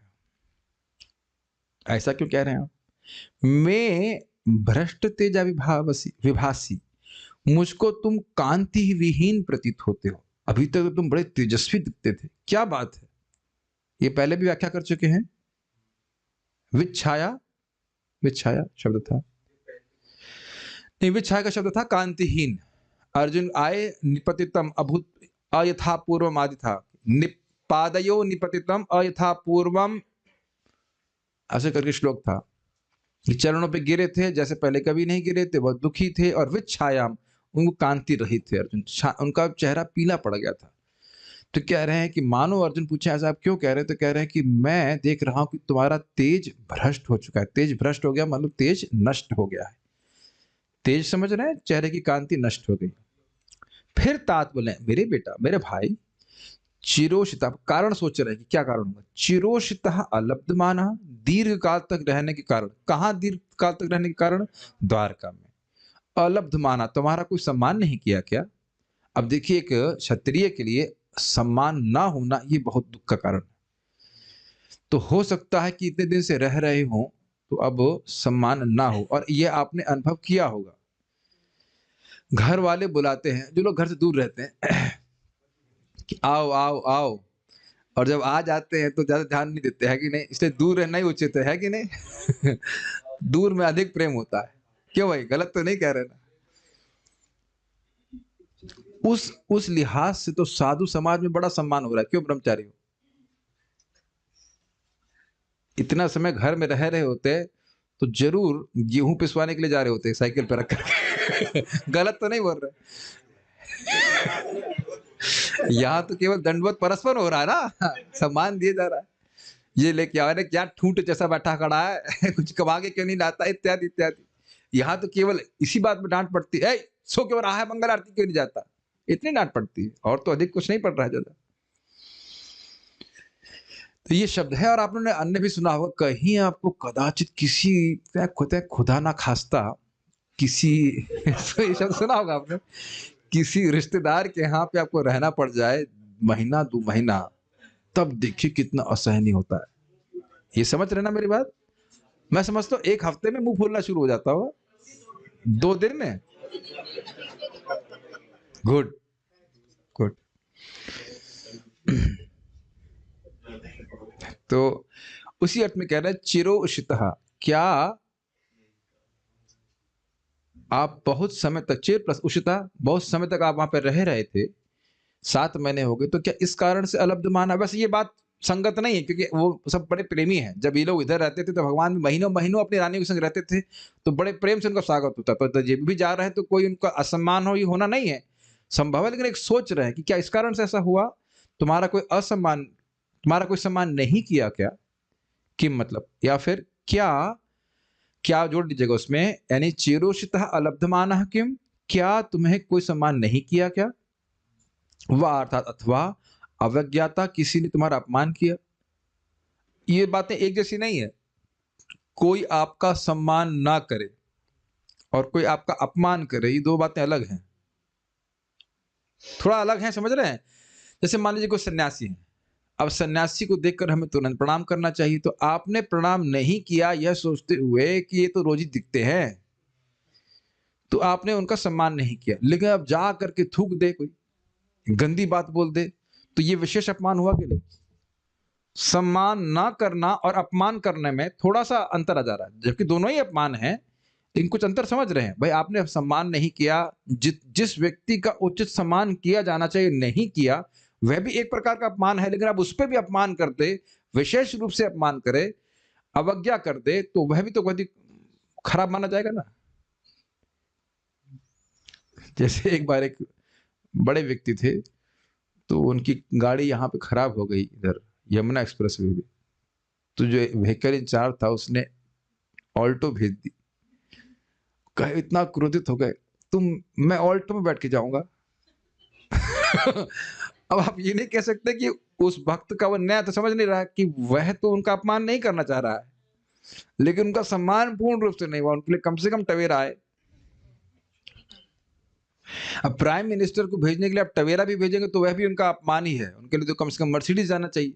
ऐसा क्यों कह रहे हैं आप? मैं भ्रष्ट तेजा विभासी, मुझको तुम कांति विहीन प्रतीत होते हो। अभी तक तो तुम बड़े तेजस्वी दिखते थे, क्या बात है? ये पहले भी व्याख्या कर चुके हैं। विच्छाया, विच्छाया शब्द था नहीं, विच्छाया का शब्द था कांतिहीन। अर्जुन आए निपतितम अभूत अयथा पूर्वम आदि था। निपादयो निपतितम अयथा पूर्वम, ऐसे करके श्लोक था। चरणों पे गिरे थे जैसे पहले कभी नहीं गिरे थे, बहुत दुखी थे। और विच्छायाम, उनको कांति रही थे अर्जुन, उनका चेहरा पीला पड़ गया था। तो कह रहे हैं कि मानो अर्जुन पूछे ऐसा आप क्यों कह रहे हैं, तो कह रहे हैं कि मैं देख रहा हूं कि तुम्हारा तेज भ्रष्ट हो चुका है। तेज भ्रष्ट हो गया मतलब तेज नष्ट हो गया है। तेज समझ रहे हैं, चेहरे की कांति नष्ट हो गई। फिर तात बोले, मेरे बेटा, मेरे भाई, चिरोशिता, कारण सोच रहे हैं कि क्या कारण होगा। चिरोशिता अलब्धमाना, दीर्घ काल तक रहने के कारण। कहां दीर्घ काल तक रहने के कारण? द्वारका में। अलब्धमाना, तुम्हारा कोई सम्मान नहीं किया क्या? अब देखिए, एक क्षत्रिय के लिए सम्मान ना होना ये बहुत दुख का कारण है। तो हो सकता है कि इतने दिन से रह रहे हो तो अब सम्मान ना हो, और ये आपने अनुभव किया होगा। घर वाले बुलाते हैं, जो लोग घर से दूर रहते हैं, कि आओ आओ आओ, और जब आ जाते हैं तो ज्यादा ध्यान नहीं देते, है कि नहीं? इसलिए दूर रहना ही उचित है कि नहीं? दूर में अधिक प्रेम होता है। क्यों भाई, गलत तो नहीं कह रहे ना? उस लिहाज से तो साधु समाज में बड़ा सम्मान हो रहा है। क्यों ब्रह्मचारी हो? इतना समय घर में रह रहे होते तो जरूर गेहूं पिसवाने के लिए जा रहे होते साइकिल पर रख कर। गलत तो नहीं बोल रहे? यहाँ तो केवल दंडवत परस्पर हो रहा है ना, सम्मान दिया जा रहा है। ये लेके आ रहे, क्या ठूंठ जैसा बैठा खड़ा है, कुछ कमा के क्यों नहीं लाता, इत्यादि इत्यादि। यहाँ तो केवल इसी बात में डांट पड़ती है, सो क्यों रहा है, मंगल आरती क्यों नहीं जाता, इतनी डांट पड़ती है, और तो अधिक कुछ नहीं पड़ रहा है ज्यादा। तो ये शब्द है। और आपने अन्य भी सुना होगा, कहीं आपको कदाचित किसी, क्या कहते हैं, खुदा ना खास्ता किसी तो ये शब्द सुना होगा आपने, किसी रिश्तेदार के यहाँ पे आपको रहना पड़ जाए महीना 2 महीना, तब देखिए कितना असहनीय होता है। ये समझ रहे ना मेरी बात? मैं समझता हूँ 1 हफ्ते में मुंह फूलना शुरू हो जाता होगा, 2 दिन में। Good good. तो उसी अर्थ में कह रहे हैं चिरोशितः, क्या आप बहुत समय तक, चिर प्लस उशिता, बहुत समय तक आप वहां पर रह रहे थे, 7 महीने हो गए, तो क्या इस कारण से अलब्धमाना? वैसे ये बात संगत नहीं है, क्योंकि वो सब बड़े प्रेमी हैं। जब ये लोग इधर रहते थे तो भगवान भी महीनों-महीनों अपनी रानी के संग रहते थे, तो बड़े प्रेम से उनका स्वागत होता था। तो जब भी जा रहे हैं तो कोई उनका असम्मान हो, ये होना नहीं है, संभव है, लेकिन एक सोच रहे हैं कि क्या इस कारण से ऐसा हुआ? तुम्हारा कोई सम्मान नहीं किया क्या? किम मतलब, या फिर क्या क्या जोड़ दीजिएगा उसमें, यानी चिरोषितः अलब्धमानः किम, क्या तुम्हें कोई सम्मान नहीं किया क्या? वा अर्थात अथवा अवज्ञाता, किसी ने तुम्हारा अपमान किया। ये बातें एक जैसी नहीं है। कोई आपका सम्मान ना करे और कोई आपका अपमान करे, ये दो बातें अलग हैं, थोड़ा अलग हैं, समझ रहे हैं? जैसे मान लीजिए कोई सन्यासी है, अब सन्यासी को देखकर हमें तुरंत प्रणाम करना चाहिए, तो आपने प्रणाम नहीं किया यह सोचते हुए कि ये तो रोज ही दिखते हैं, तो आपने उनका सम्मान नहीं किया। लेकिन अब जा करके थूक दे, कोई गंदी बात बोल दे, तो ये विशेष अपमान हुआ कि नहीं? सम्मान ना करना और अपमान करने में थोड़ा सा अंतर आ जा रहा है, जबकि दोनों ही अपमान है, लेकिन कुछ अंतर समझ रहे हैं? भाई आपने सम्मान नहीं किया, जिस व्यक्ति का उचित सम्मान किया जाना चाहिए नहीं किया, वह भी एक प्रकार का अपमान है, लेकिन आप उस पर भी अपमान कर दे, विशेष रूप से अपमान करे, अवज्ञा कर दे, तो वह भी तो बहुत ही खराब माना जाएगा ना। जैसे एक बार एक बड़े व्यक्ति थे, तो उनकी गाड़ी यहाँ पे खराब हो गई, इधर यमुना एक्सप्रेस वे पे, तो जो व्हीकल इंचार्ज था उसने ऑल्टो भेज दी। कहे इतना क्रोधित हो गए, मैं ऑल्टो में बैठ के जाऊंगा। अब आप ये नहीं कह सकते कि उस भक्त का वो न्याय तो समझ नहीं रहा है कि वह तो उनका अपमान नहीं करना चाह रहा है, लेकिन उनका सम्मान पूर्ण रूप से नहीं हुआ, उनके लिए कम से कम टवेरा आए। अब प्राइम मिनिस्टर को भेजने के लिए आप टवेरा भी भेजेंगे तो वह भी उनका अपमान ही है, उनके लिए तो कम से कम मर्सिडीज जाना चाहिए।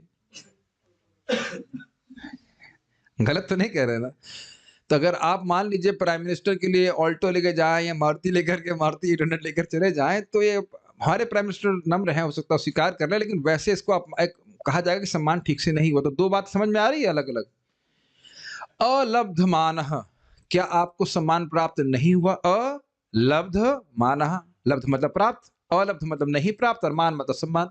गलत तो नहीं कह रहे ना? तो अगर आप मान लीजिए प्राइम मिनिस्टर के लिए ऑल्टो लेकर जाएं या मारुति लेकर के मारुति 800 लेकर चले जाएं, तो ये हमारे प्राइम मिनिस्टर नम्र हैं, हो सकता है स्वीकार कर लें, लेकिन वैसे इसको कहा जाएगा कि सम्मान ठीक से नहीं हुआ। तो दो बात समझ में आ रही है अलग अलग। अलब्धमानः, क्या आपको सम्मान प्राप्त नहीं हुआ? अलब्धमानः, लब्ध मतलब प्राप्त, अलब्ध मतलब नहीं प्राप्त, और मान मतलब सम्मान।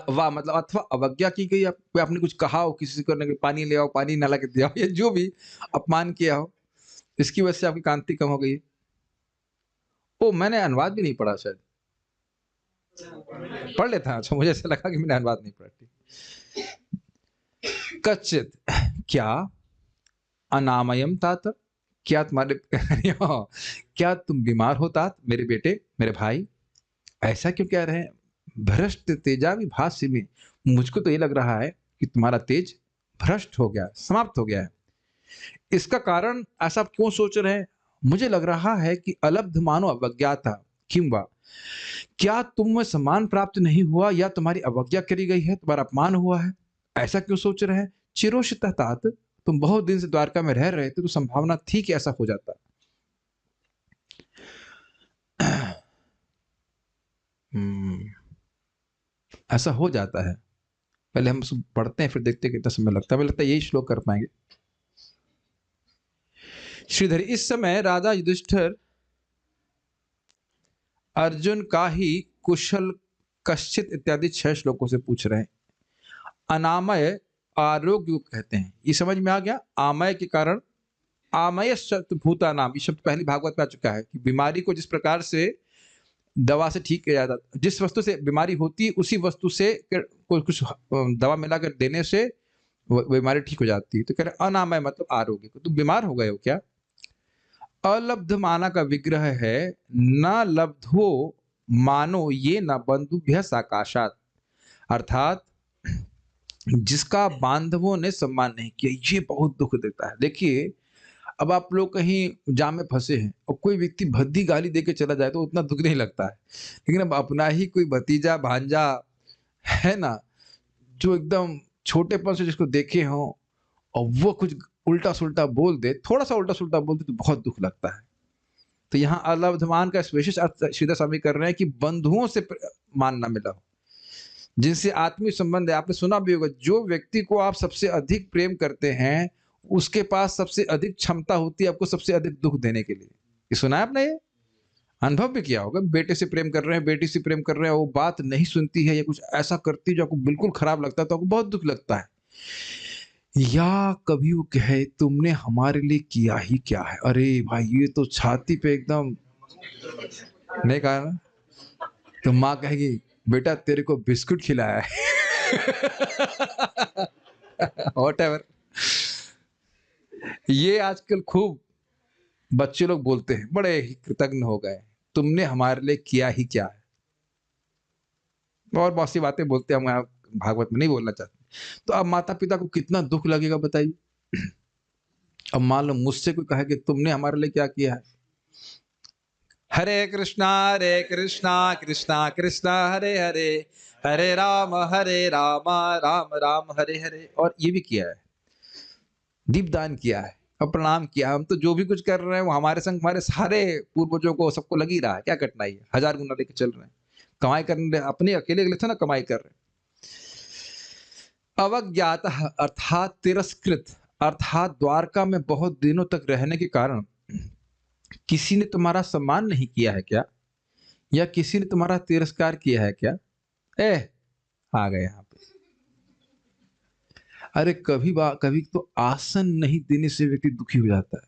वाह मतलब अथवा अवज्ञा की गई, आपने कुछ कहा हो किसी से करने के, पानी ले आओ, पानी ना ला के दिया हो, या जो भी अपमान किया हो, इसकी वजह से आपकी कांति कम हो गई है। ओ, मैंने अनुवाद भी नहीं पढ़ा, शायद पढ़ लेता। अच्छा, मुझे ऐसा लगा कि मैंने अनुवाद नहीं पढ़ा। कच्चित, क्या, अनामयम तात, क्या तुम्हारे क्या तुम बीमार हो तात, मेरे बेटे, मेरे भाई? ऐसा क्यों कह रहे हैं? भ्रष्ट तेजा विभास्य में, मुझको तो ये लग रहा है कि तुम्हारा तेज भ्रष्ट हो गया, समाप्त हो गया है। इसका कारण ऐसा आप क्यों सोच रहे हैं? मुझे लग रहा है कि अलब्ध मानो अवज्ञाता, किंवा क्या तुम में सम्मान प्राप्त नहीं हुआ, या तुम्हारी अवज्ञा करी गई है, तुम्हारा अपमान हुआ है? ऐसा क्यों सोच रहे हैं? चिरोषितः तात, तुम बहुत दिन से द्वारका में रह रहे थे, तो संभावना थी कि ऐसा हो जाता। ऐसा हो जाता है। पहले हम उसको पढ़ते हैं, फिर देखते हैं कितना समय लगता है। मुझे लगता है यही श्लोक कर पाएंगे। श्रीधर, इस समय राजा युधिष्ठिर अर्जुन का ही कुशल कश्चित इत्यादि 6 श्लोकों से पूछ रहे हैं। अनामय आरोग्य कहते हैं, ये समझ में आ गया? आमय के कारण, आमय शब्द भूता नाम, ये शब्द पहली भागवत में आ चुका है कि बीमारी को जिस प्रकार से दवा से ठीक किया जाता, जिस वस्तु से बीमारी होती है उसी वस्तु से कुछ दवा मिलाकर देने से बीमारी ठीक हो जाती है। तो कह रहे अनामय मतलब आरोग्य को, तुम बीमार हो गए हो क्या? अलब्ध माना का विग्रह है, न लब्धो मानो ये न बंधुभ्य साकाशात, अर्थात जिसका बांधवों ने सम्मान नहीं किया, ये बहुत दुख देता है। देखिए, अब आप लोग कहीं जाम में फंसे हैं और कोई व्यक्ति भद्दी गाली देके चला जाए तो उतना दुख नहीं लगता है, लेकिन अब अपना ही कोई भतीजा भांजा है ना, जो एकदम छोटेपन से जिसको देखे हो और वो कुछ उल्टा सुल्टा बोल दे, थोड़ा सा उल्टा सुल्टा बोल दे, तो बहुत दुख लगता है। तो यहाँ अलब्धमान का विशेष अर्थ श्रीधर स्वामी कर रहे हैं कि बंधुओं से मान ना मिला हो, जिनसे आत्मीय संबंध है। आपने सुना भी होगा, जो व्यक्ति को आप सबसे अधिक प्रेम करते हैं उसके पास सबसे अधिक क्षमता होती है आपको सबसे अधिक दुख देने के लिए। ये सुना है आपने? ये अनुभव भी किया होगा, बेटे से प्रेम कर रहे हैं, बेटी से प्रेम कर रहे हैं, वो बात नहीं सुनती है या कुछ ऐसा करती है जो आपको बिल्कुल खराब लगता है, तो आपको बहुत दुख लगता है। या कभी वो कहे तुमने हमारे लिए किया ही क्या है? अरे भाई ये तो छाती पे एकदम नहीं कहा ना? तो माँ कहेगी बेटा तेरे को बिस्कुट खिलाया है। व्हाटएवर। ये आजकल खूब बच्चे लोग बोलते हैं, बड़े ही कृतज्ञ हो गए, तुमने हमारे लिए किया ही क्या है। और बहुत सी बातें बोलते हैं, हम यहाँ भागवत में नहीं बोलना चाहते। तो अब माता पिता को कितना दुख लगेगा बताइए। अब मान लो मुझसे कोई कहे कि तुमने हमारे लिए क्या किया है। हरे कृष्णा कृष्णा कृष्णा हरे हरे, हरे राम राम राम हरे हरे। और ये भी किया है, दीपदान किया है और प्रणाम किया है। हम तो जो भी कुछ कर रहे हैं वो हमारे संग हमारे सारे पूर्वजों को सबको लग ही रहा है, क्या कठिनाई है, 1000 गुना लेके चल रहे हैं। कमाई करने अपने अकेले के लिए ना कमाई कर रहे हैं। अवज्ञात अर्थात तिरस्कृत, अर्थात द्वारका में बहुत दिनों तक रहने के कारण किसी ने तुम्हारा सम्मान नहीं किया है क्या, या किसी ने तुम्हारा तिरस्कार किया है क्या? आ गए यहाँ पे। अरे कभी तो आसन नहीं देने से व्यक्ति दुखी हो जाता है।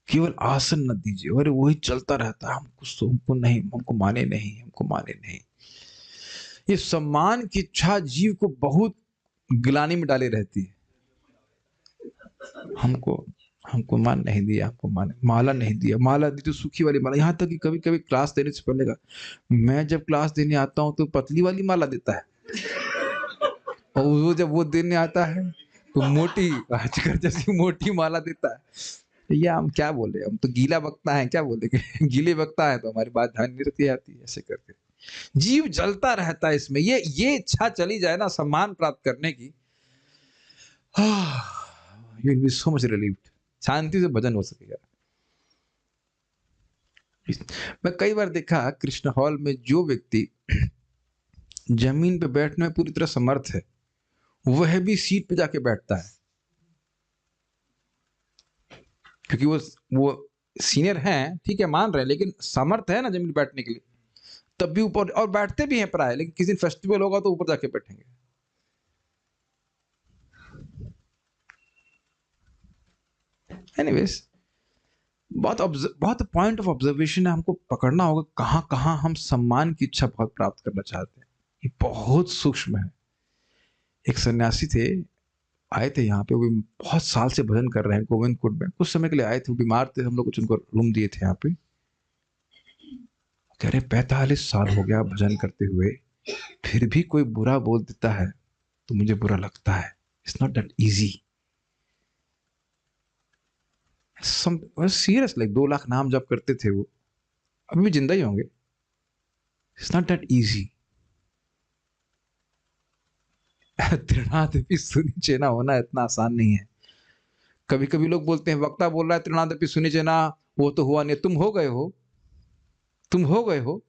केवल आसन न दीजिए, अरे वही चलता रहता है, हमको नहीं, हमको माने नहीं, हमको माने नहीं। ये सम्मान की इच्छा जीव को बहुत गिलानी में डाले रहती है। हमको मान नहीं दिया, हमको माने, माला नहीं दिया, माला दी तो सूखी वाली माला। यहाँ तक कि कभी कभी क्लास देने से पहले मैं जब क्लास देने आता हूँ तो पतली वाली माला देता है, और वो जब वो देने आता है तो मोटी आजकल जैसी मोटी माला देता है। या हम क्या बोले, हम तो गीला वक्ता है, क्या बोलेंगे। गीले वक्ता है तो हमारी बात ध्यान नहीं रहती आती है। ऐसे करके जीव जलता रहता है इसमें। ये इच्छा चली जाए ना सम्मान प्राप्त करने की, you will be so much relieved. शांति से भजन हो सकेगा। मैं कई बार देखा कृष्ण हॉल में, जो व्यक्ति जमीन पे बैठने में पूरी तरह समर्थ है वह भी सीट पे जाके बैठता है, क्योंकि वो सीनियर हैं, ठीक है मान रहे हैं, लेकिन समर्थ है ना जमीन पे बैठने के लिए, तब भी ऊपर, और बैठते भी हैं प्राय, लेकिन किसी दिन फेस्टिवल होगा तो ऊपर जाके बैठेंगे। एनीवेज, बहुत पॉइंट ऑफ ऑब्जर्वेशन है, हमको पकड़ना होगा कहाँ कहाँ हम सम्मान की इच्छा बहुत प्राप्त करना चाहते हैं। ये बहुत सूक्ष्म है। एक सन्यासी थे, आए थे यहाँ पे, वो बहुत साल से भजन कर रहे हैं गोविंद कुंड में। कुछ समय के लिए आए थे, बीमार थे, हम लोग कुछ उनको रूम दिए थे यहाँ पे। कह रहे 45 साल हो गया भजन करते हुए, फिर भी कोई बुरा बोल देता है तो मुझे बुरा लगता है। It's not that easy. Serious, like 2 lakh नाम जप करते थे वो, अभी भी जिंदा ही होंगे। It's not that easy. त्रिनादपि सुनी चेना होना इतना आसान नहीं है। कभी कभी लोग बोलते हैं वक्ता बोल रहा है त्रिनादपि सुनी चेना, वो तो हुआ नहीं। तुम हो गए हो, तुम हो गए हो।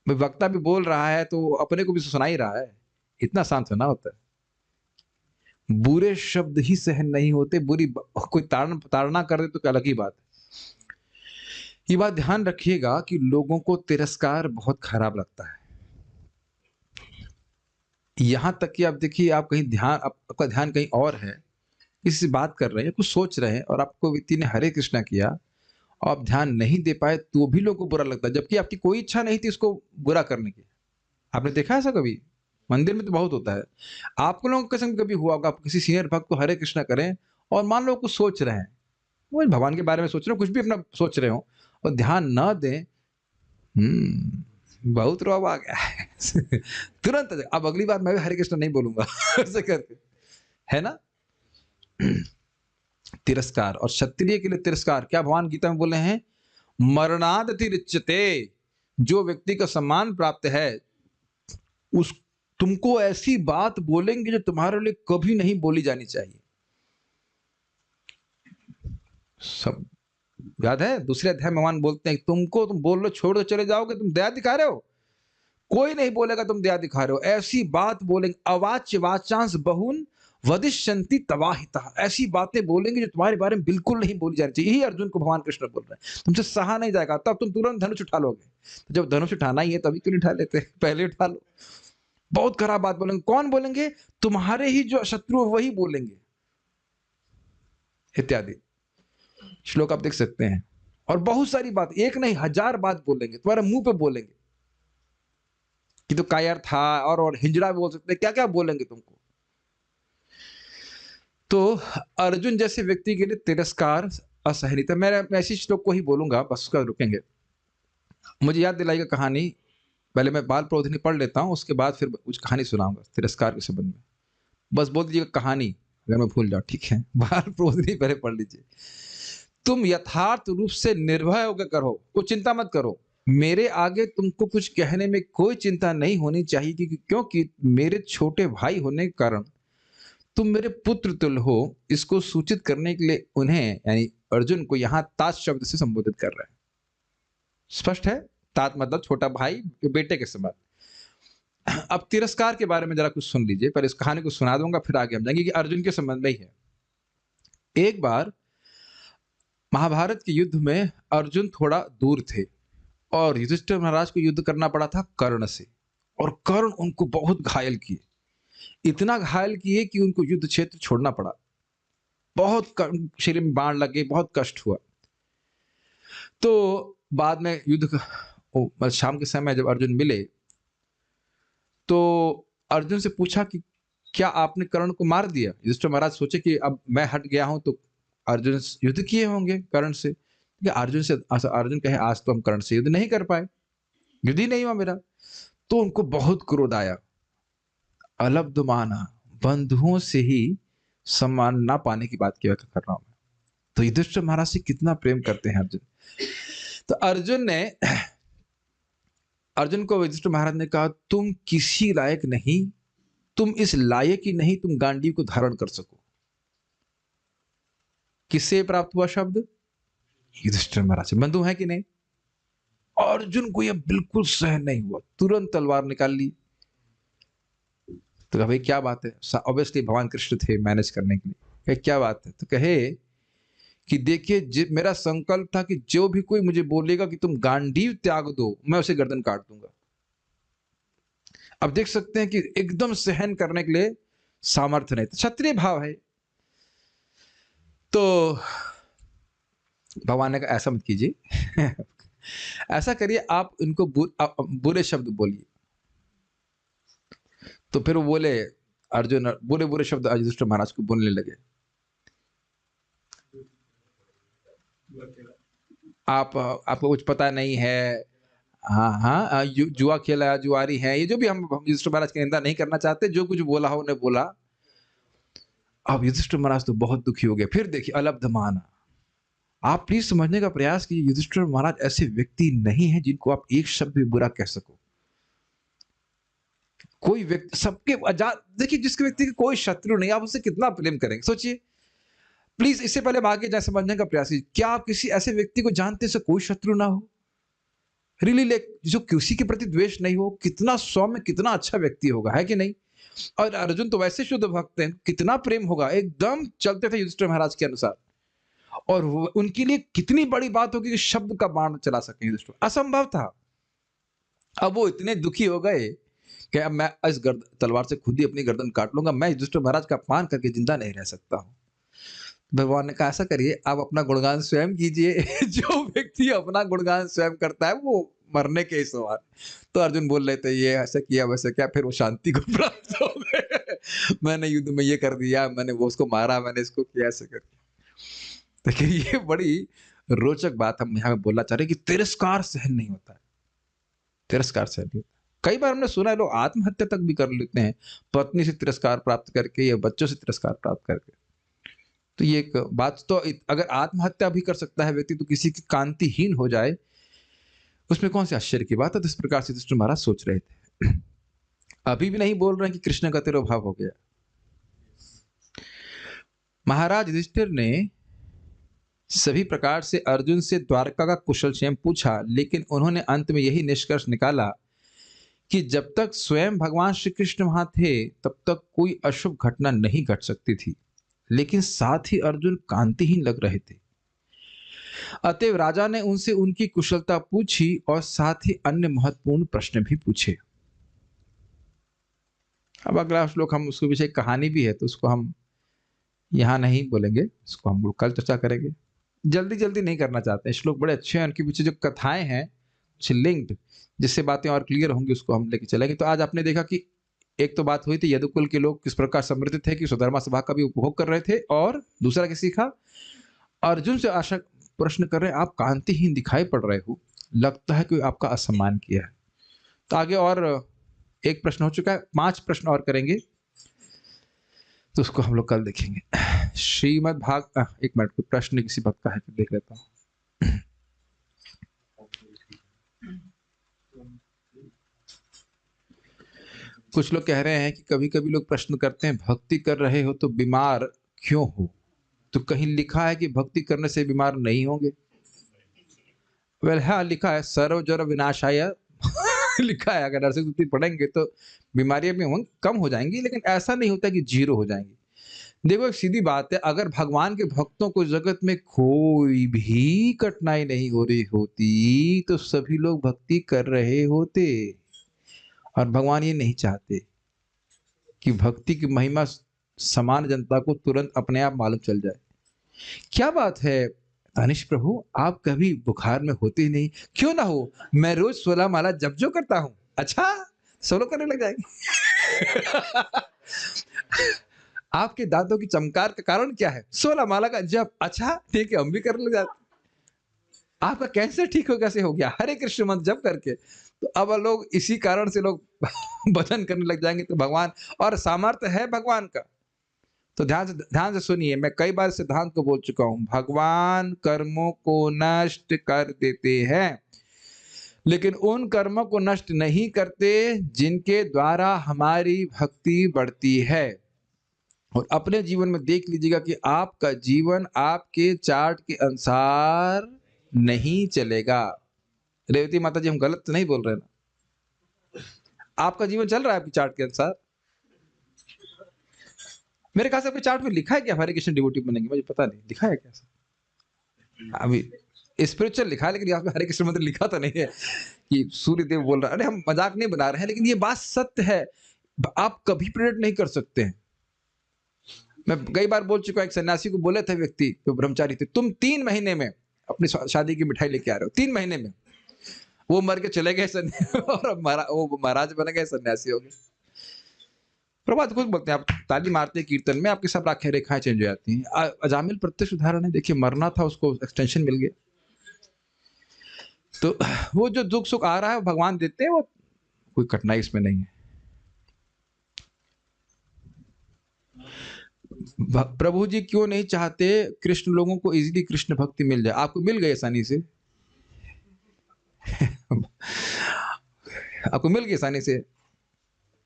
वक्ता भी बोल रहा है तो अपने को भी सुना ही रहा है। इतना आसान सुना होता है। बुरे शब्द ही सहन नहीं होते, कोई ताड़ना कर दे तो अलग ही बात है। ये बात ध्यान रखिएगा कि लोगों को तिरस्कार बहुत खराब लगता है। यहां तक कि आप देखिए, आप कहीं आपका ध्यान कहीं और है, किसी से बात कर रहे हैं, कुछ सोच रहे हैं, और आपको व्यक्ति ने हरे कृष्णा किया और आप ध्यान नहीं दे पाए, तो भी लोगों को बुरा लगता है, जबकि आपकी कोई इच्छा नहीं थी उसको बुरा करने की। आपने देखा ऐसा कभी? मंदिर में तो बहुत होता है। आप लोगों के संग कभी हुआ होगा, आप किसी सीनियर भक्त को हरे कृष्णा करें और मान लो कुछ सोच रहे हैं, वो भगवान के बारे में सोच रहे हो, कुछ भी अपना सोच रहे हो, और ध्यान ना दें, बहुत रौब आ गया है। तुरंत अब अगली बार मैं भी हरे कृष्ण नहीं बोलूंगा। ऐसे करके, है ना। तिरस्कार, और क्षत्रिय के लिए तिरस्कार क्या भगवान गीता में बोले हैं? मरणाद तिरच्यते। जो व्यक्ति का सम्मान प्राप्त है, उस तुमको ऐसी बात बोलेंगे जो तुम्हारे लिए कभी नहीं बोली जानी चाहिए। सब याद है, दूसरे अध्याय में भगवान बोलते हैं तुमको, तुम बोल लो छोड़ दो चले जाओगे, तुम दया दिखा रहे हो, कोई नहीं बोलेगा तुम दया दिखा रहे हो। ऐसी बात बोलेंगे, अवाच्य वाचांश बहुन वदिष्यन्ति तवाहिता, ऐसी बातें बोलेंगे जो तुम्हारे बारे में बिल्कुल नहीं बोली जानी चाहिए। यही अर्जुन को भगवान कृष्ण बोल रहे हैं, तुमसे सहा नहीं जाएगा, तब तुम तुरंत धनुष उठा लोगे। तो जब धनुष उठाना ही है तभी क्यों नहीं उठा लेते, पहले उठा लो। बहुत खराब बात बोलेंगे। कौन बोलेंगे? तुम्हारे ही जो शत्रु वही बोलेंगे, इत्यादि श्लोक आप देख सकते हैं। और बहुत सारी बात, एक नहीं 1000 बात बोलेंगे, तुम्हारे मुंह पे बोलेंगे कि तो कायर था, और हिजड़ा भी बोल सकते हैं, क्या क्या बोलेंगे तुमको। तो अर्जुन जैसे व्यक्ति के लिए तिरस्कार असहनीय था। मैं ऐसी श्लोक को ही बोलूंगा, बस उसका रुकेंगे। मुझे याद दिलाएगा कहानी, पहले मैं बाल प्रबोधिनी पढ़ लेता हूं, उसके बाद फिर कुछ कहानी सुनाऊंगा तिरस्कार के संबंध में। बस बोल दीजिएगा कहानी, अगर मैं भूल जाऊं, ठीक है। बाल प्रबोधिनी पहले पढ़ लीजिए। तुम यथार्थ रूप से निर्भय होकर करो, कुछ चिंता मत करो। मेरे आगे तुमको कुछ कहने में कोई चिंता नहीं होनी चाहिए, क्योंकि मेरे छोटे भाई होने के कारण तुम मेरे पुत्र तुल्य हो। इसको सूचित करने के लिए उन्हें, यानी अर्जुन को यहां तात शब्द से संबोधित कर रहे हैं। स्पष्ट है, तात मतलब छोटा भाई, बेटे के समान। अब तिरस्कार के बारे में जरा कुछ सुन लीजिए, पर इस कहानी को सुना दूंगा, फिर आगे हम जाएंगे कि अर्जुन के संबंध में ही है। एक बार महाभारत के युद्ध में अर्जुन थोड़ा दूर थे और युधिष्ठिर महाराज को युद्ध करना पड़ा था कर्ण से, और कर्ण उनको बहुत घायल किए, इतना घायल किए कि उनको युद्ध क्षेत्र छोड़ना पड़ा। बहुत शरीर में बाण लगे, बहुत कष्ट हुआ। तो बाद में शाम के समय जब अर्जुन मिले तो अर्जुन से पूछा कि क्या आपने कर्ण को मार दिया? युधिष्ठिर महाराज सोचे कि अब मैं हट गया हूं तो अर्जुन युद्ध किए होंगे कर्ण से। अर्जुन कहे आज तो हम कर्ण से युद्ध नहीं कर पाए, युद्ध ही नहीं हुआ मेरा। तो उनको बहुत क्रोध आया। अलब्धमाना, बंधुओं से ही सम्मान ना पाने की बात की व्याख्या कर रहा हूं मैं। तो युधिष्ठिर महाराज से कितना प्रेम करते हैं अर्जुन। तो अर्जुन को युधिष्ठिर महाराज ने कहा, तुम किसी लायक नहीं, तुम इस लायक ही नहीं तुम गांडीव को धारण कर सको। किससे प्राप्त हुआ शब्द? युधिष्ठिर महाराज से। बंधु है कि नहीं? अर्जुन को यह बिल्कुल सहन नहीं हुआ, तुरंत तलवार निकाल ली। तो भाई क्या बात है? ऑब्वियसली भगवान कृष्ण थे मैनेज करने के लिए। क्या बात है? तो कहे कि देखिए, मेरा संकल्प था कि जो भी कोई मुझे बोलेगा कि तुम गांडीव त्याग दो, मैं उसे गर्दन काट दूंगा। अब देख सकते हैं कि एकदम सहन करने के लिए सामर्थ्य नहीं था, क्षत्रिय भाव है। तो भगवान ने कहा ऐसा मत कीजिए ऐसा करिए, आप इनको बुरे शब्द बोलिए। तो फिर वो बोले, अर्जुन बुरे बुरे शब्द युधिष्ठिर महाराज को बोलने लगे। आपको कुछ पता नहीं है, हाँ जुआ खेला, जुआरी है, ये जो भी हम युधिष्ठिर महाराज की निंदा नहीं करना चाहते, जो कुछ बोला हो उन्हें बोला। अब युधिष्ठिर महाराज तो बहुत दुखी हो गए। फिर देखिए अलब्धमाना, आप प्लीज समझने का प्रयास कीजिए, युधिष्ठिर महाराज ऐसे व्यक्ति नहीं है जिनको आप एक शब्द भी बुरा कह सको। कोई व्यक्ति सबके देखिए, जिसके व्यक्ति के कोई शत्रु नहीं, आप उससे कितना प्रेम करेंगे, सोचिए प्लीज। इससे पहले हम आगे जाए समझने का प्रयास कीजिए, क्या आप किसी ऐसे व्यक्ति को जानते हैं कोई शत्रु ना हो? रियली जो किसी के प्रति द्वेष नहीं हो, कितना सौम्य, कितना अच्छा व्यक्ति होगा, है कि नहीं? और अर्जुन तो वैसे शुद्ध भक्त हैं, कितना प्रेम होगा, एकदम चलते थे युधिष्ठिर महाराज के अनुसार। और उनके लिए कितनी बड़ी बात होगी कि शब्द का बाण चला सके युधिष्ठिर, असंभव था। अब वो इतने दुखी हो गए कि अब मैं इस तलवार से खुद ही अपनी गर्दन काट लूंगा, मैं युधिष्ठिर महाराज का अपमान करके जिंदा नहीं रह सकता हूं। भगवान ने कहा ऐसा करिए, आप अपना गुणगान स्वयं कीजिए जो व्यक्ति अपना गुणगान स्वयं करता है वो मरने के ही सवाल। तो अर्जुन बोल रहे थे, ये ऐसा किया वैसे क्या, फिर वो शांति को प्राप्त हो गए मैंने युद्ध में ये कर दिया, मैंने वो उसको मारा, मैंने इसको किया, ऐसे कर। देखिए ये बड़ी रोचक बात हम यहाँ बोलना चाह रहे हैं कि तिरस्कार सहन नहीं होता है, तिरस्कार सहन नहीं होता। कई बार हमने सुना है लोग आत्महत्या तक भी कर लेते हैं, पत्नी से तिरस्कार प्राप्त करके या बच्चों से तिरस्कार प्राप्त करके। तो ये एक बात, तो अगर आत्महत्या भी कर सकता है व्यक्ति तो किसी की कांतिहीन हो जाए उसमें कौन सी आश्चर्य की बात है? तो इस प्रकार से युधिष्ठिर महाराज सोच रहे थे। अभी भी नहीं बोल रहे हैं कि कृष्ण का तिरोभाव हो गया। महाराज युधिष्ठिर ने सभी प्रकार से अर्जुन से द्वारका का कुशल क्षेम पूछा, लेकिन उन्होंने अंत में यही निष्कर्ष निकाला कि जब तक स्वयं भगवान श्री कृष्ण वहां थे तब तक कोई अशुभ घटना नहीं घट सकती थी, लेकिन साथ ही अर्जुन कांतिहीन लग रहे थे। अतएव राजा ने उनसे उनकी कुशलता पूछी और साथ ही अन्य महत्वपूर्ण प्रश्न भी पूछे। अब अगला श्लोक, हम उसके पीछे एक कहानी भी है तो उसको हम यहाँ नहीं बोलेंगे, उसको हम लोग कल चर्चा करेंगे। जल्दी जल्दी नहीं करना चाहते हैं, श्लोक बड़े अच्छे हैं, उनके पीछे जो कथाएं हैं लिंक्ड, जिससे बातें और क्लियर होंगी उसको हम लेके चलेंगे। तो आज आपने देखा कि एक तो बात हुई थी यदुकुल के लोग किस प्रकार समृद्ध थे कि सुधर्मा सभा का भी उपभोग कर रहे थे, और दूसरा क्या सीखा, अर्जुन से आशा प्रश्न कर रहे हैं, आप कांतिहीन दिखाई पड़ रहे हो, लगता है कि आपका असम्मान किया है। तो आगे और एक प्रश्न हो चुका है, 5 प्रश्न और करेंगे तो उसको हम लोग कल देखेंगे। श्रीमद् भाग एक मिनट, कोई प्रश्न किसी भक्त का है तो देख लेता हूँ। कुछ लोग कह रहे हैं कि कभी कभी लोग प्रश्न करते हैं, भक्ति कर रहे हो तो बीमार क्यों हो? तो कहीं लिखा है कि भक्ति करने से बीमार नहीं होंगे? वेल हाँ, लिखा है सर्व जड़ विनाशाय लिखा है, अगर नरसिंह स्तुति पढ़ेंगे तो बीमारियां भी कम हो जाएंगी, लेकिन ऐसा नहीं होता कि जीरो हो जाएंगी। देखो एक सीधी बात है, अगर भगवान के भक्तों को जगत में कोई भी कठिनाई नहीं हो रही होती तो सभी लोग भक्ति कर रहे होते, और भगवान ये नहीं चाहते कि भक्ति की महिमा समान जनता को तुरंत अपने आप मालूम चल जाए। क्या बात है तानिश प्रभु, आप कभी बुखार में होते ही नहीं? क्यों ना हो, मैं रोज 16 माला जप जो करता हूं। अच्छा, सोलो करने लग जाएंगे। आपके दांतों की चमकार का कारण क्या है? 16 माला का जप। अच्छा ठीक है, हम भी करने लग जाते। आपका कैंसर ठीक हो कैसे हो गया? हरे कृष्ण मंत्र जप करके। तो अब लोग इसी कारण से लोग भजन करने लग जाएंगे। तो भगवान, और सामर्थ्य है भगवान का, तो ध्यान से सुनिए, मैं कई बार सिद्धांत को बोल चुका हूं, भगवान कर्मों को नष्ट कर देते हैं, लेकिन उन कर्मों को नष्ट नहीं करते जिनके द्वारा हमारी भक्ति बढ़ती है। और अपने जीवन में देख लीजिएगा कि आपका जीवन आपके चार्ट के अनुसार नहीं चलेगा। रेवती माता जी, हम गलत तो नहीं बोल रहे ना? आपका जीवन चल रहा है आपके चार्ट के अनुसार? मेरे ख्याल से अपने चार्ट में लिखा है क्या हरे कृष्ण डिवोटी बनेंगे? मुझे पता नहीं लिखा है क्या। अभी स्पिरिचुअल लिखा है, लेकिन यहाँ पे हरे कृष्ण मंत्र लिखा तो नहीं है कि सूर्य देव बोल रहा है। अरे हम मजाक नहीं बना रहे हैं, लेकिन ये बात सत्य है, आप कभी प्रेडिक्ट नहीं कर सकते हैं। मैं कई बार बोल चुका हूं, एक सन्यासी को बोले थे व्यक्ति जो ब्रह्मचारी थे, तुम 3 महीने में अपनी शादी की मिठाई लेके आ रहे हो, 3 महीने में। वो मर के चले गए और वो महाराज बन गए, सन्यासी हो गए। प्रभात खुद बोलते हैं, आप ताली मारते हैं कीर्तन में, आपकी सब आंखें रेखाएं चेंज हो जाती हैं। अजामिल प्रत्यक्ष उदाहरण है, देखिए मरना था उसको, एक्सटेंशन मिल गया। तो वो जो दुख सुख आ रहा है भगवान देते हैं, वो कोई कठिनाई इसमें नहीं है। प्रभु जी क्यों नहीं चाहते कृष्ण लोगों को इजीली कृष्ण भक्ति मिल जाए? आपको मिल गई आसानी से। आपको मिल गई आसानी से।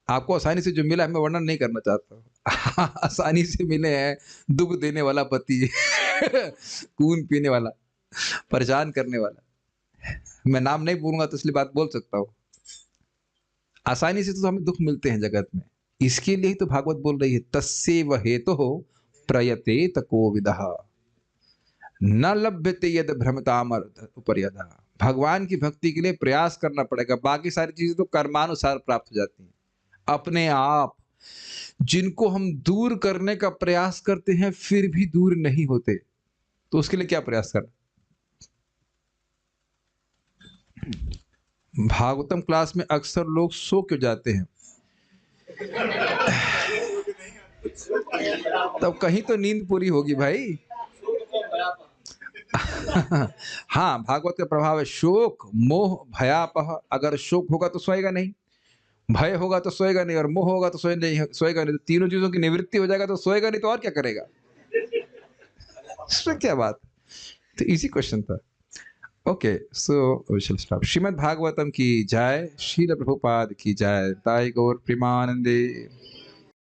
आपको आसानी से जो मिला है मैं वर्णन नहीं करना चाहता। आसानी से मिले हैं दुख देने वाला पति, खून पीने वाला, परेशान करने वाला। मैं नाम नहीं बोलूंगा तो इसलिए बात बोल सकता हूं। आसानी से तो हमें दुख मिलते हैं जगत में, इसके लिए ही तो भागवत बोल रही है, तस्यैव हेतुः प्रयतेत कोविदः न लभ्यते यद भ्रमतामर्थ उपर्यतः। भगवान की भक्ति के लिए प्रयास करना पड़ेगा, बाकी सारी चीजें तो कर्मानुसार प्राप्त हो जाती हैं अपने आप। जिनको हम दूर करने का प्रयास करते हैं फिर भी दूर नहीं होते, तो उसके लिए क्या प्रयास करना? भागवतम क्लास में अक्सर लोग सो क्यों जाते हैं? तब कहीं तो नींद पूरी होगी भाई। हाँ, भागवत का प्रभाव है शोक मोह भयापह। अगर शोक होगा तो सोएगा नहीं, भय होगा तो सोएगा नहीं, और मोह होगा तो सोएगा नहीं। तो तीनों चीजों की निवृत्ति हो जाएगा तो सोएगा नहीं, तो और क्या करेगा? इसमें क्या बात? तो इजी क्वेश्चन था। Okay, so we shall stop. Srimad Bhagavatam की जय, श्रील प्रभुपाद की जय, ताई गौर प्रेमानंदे।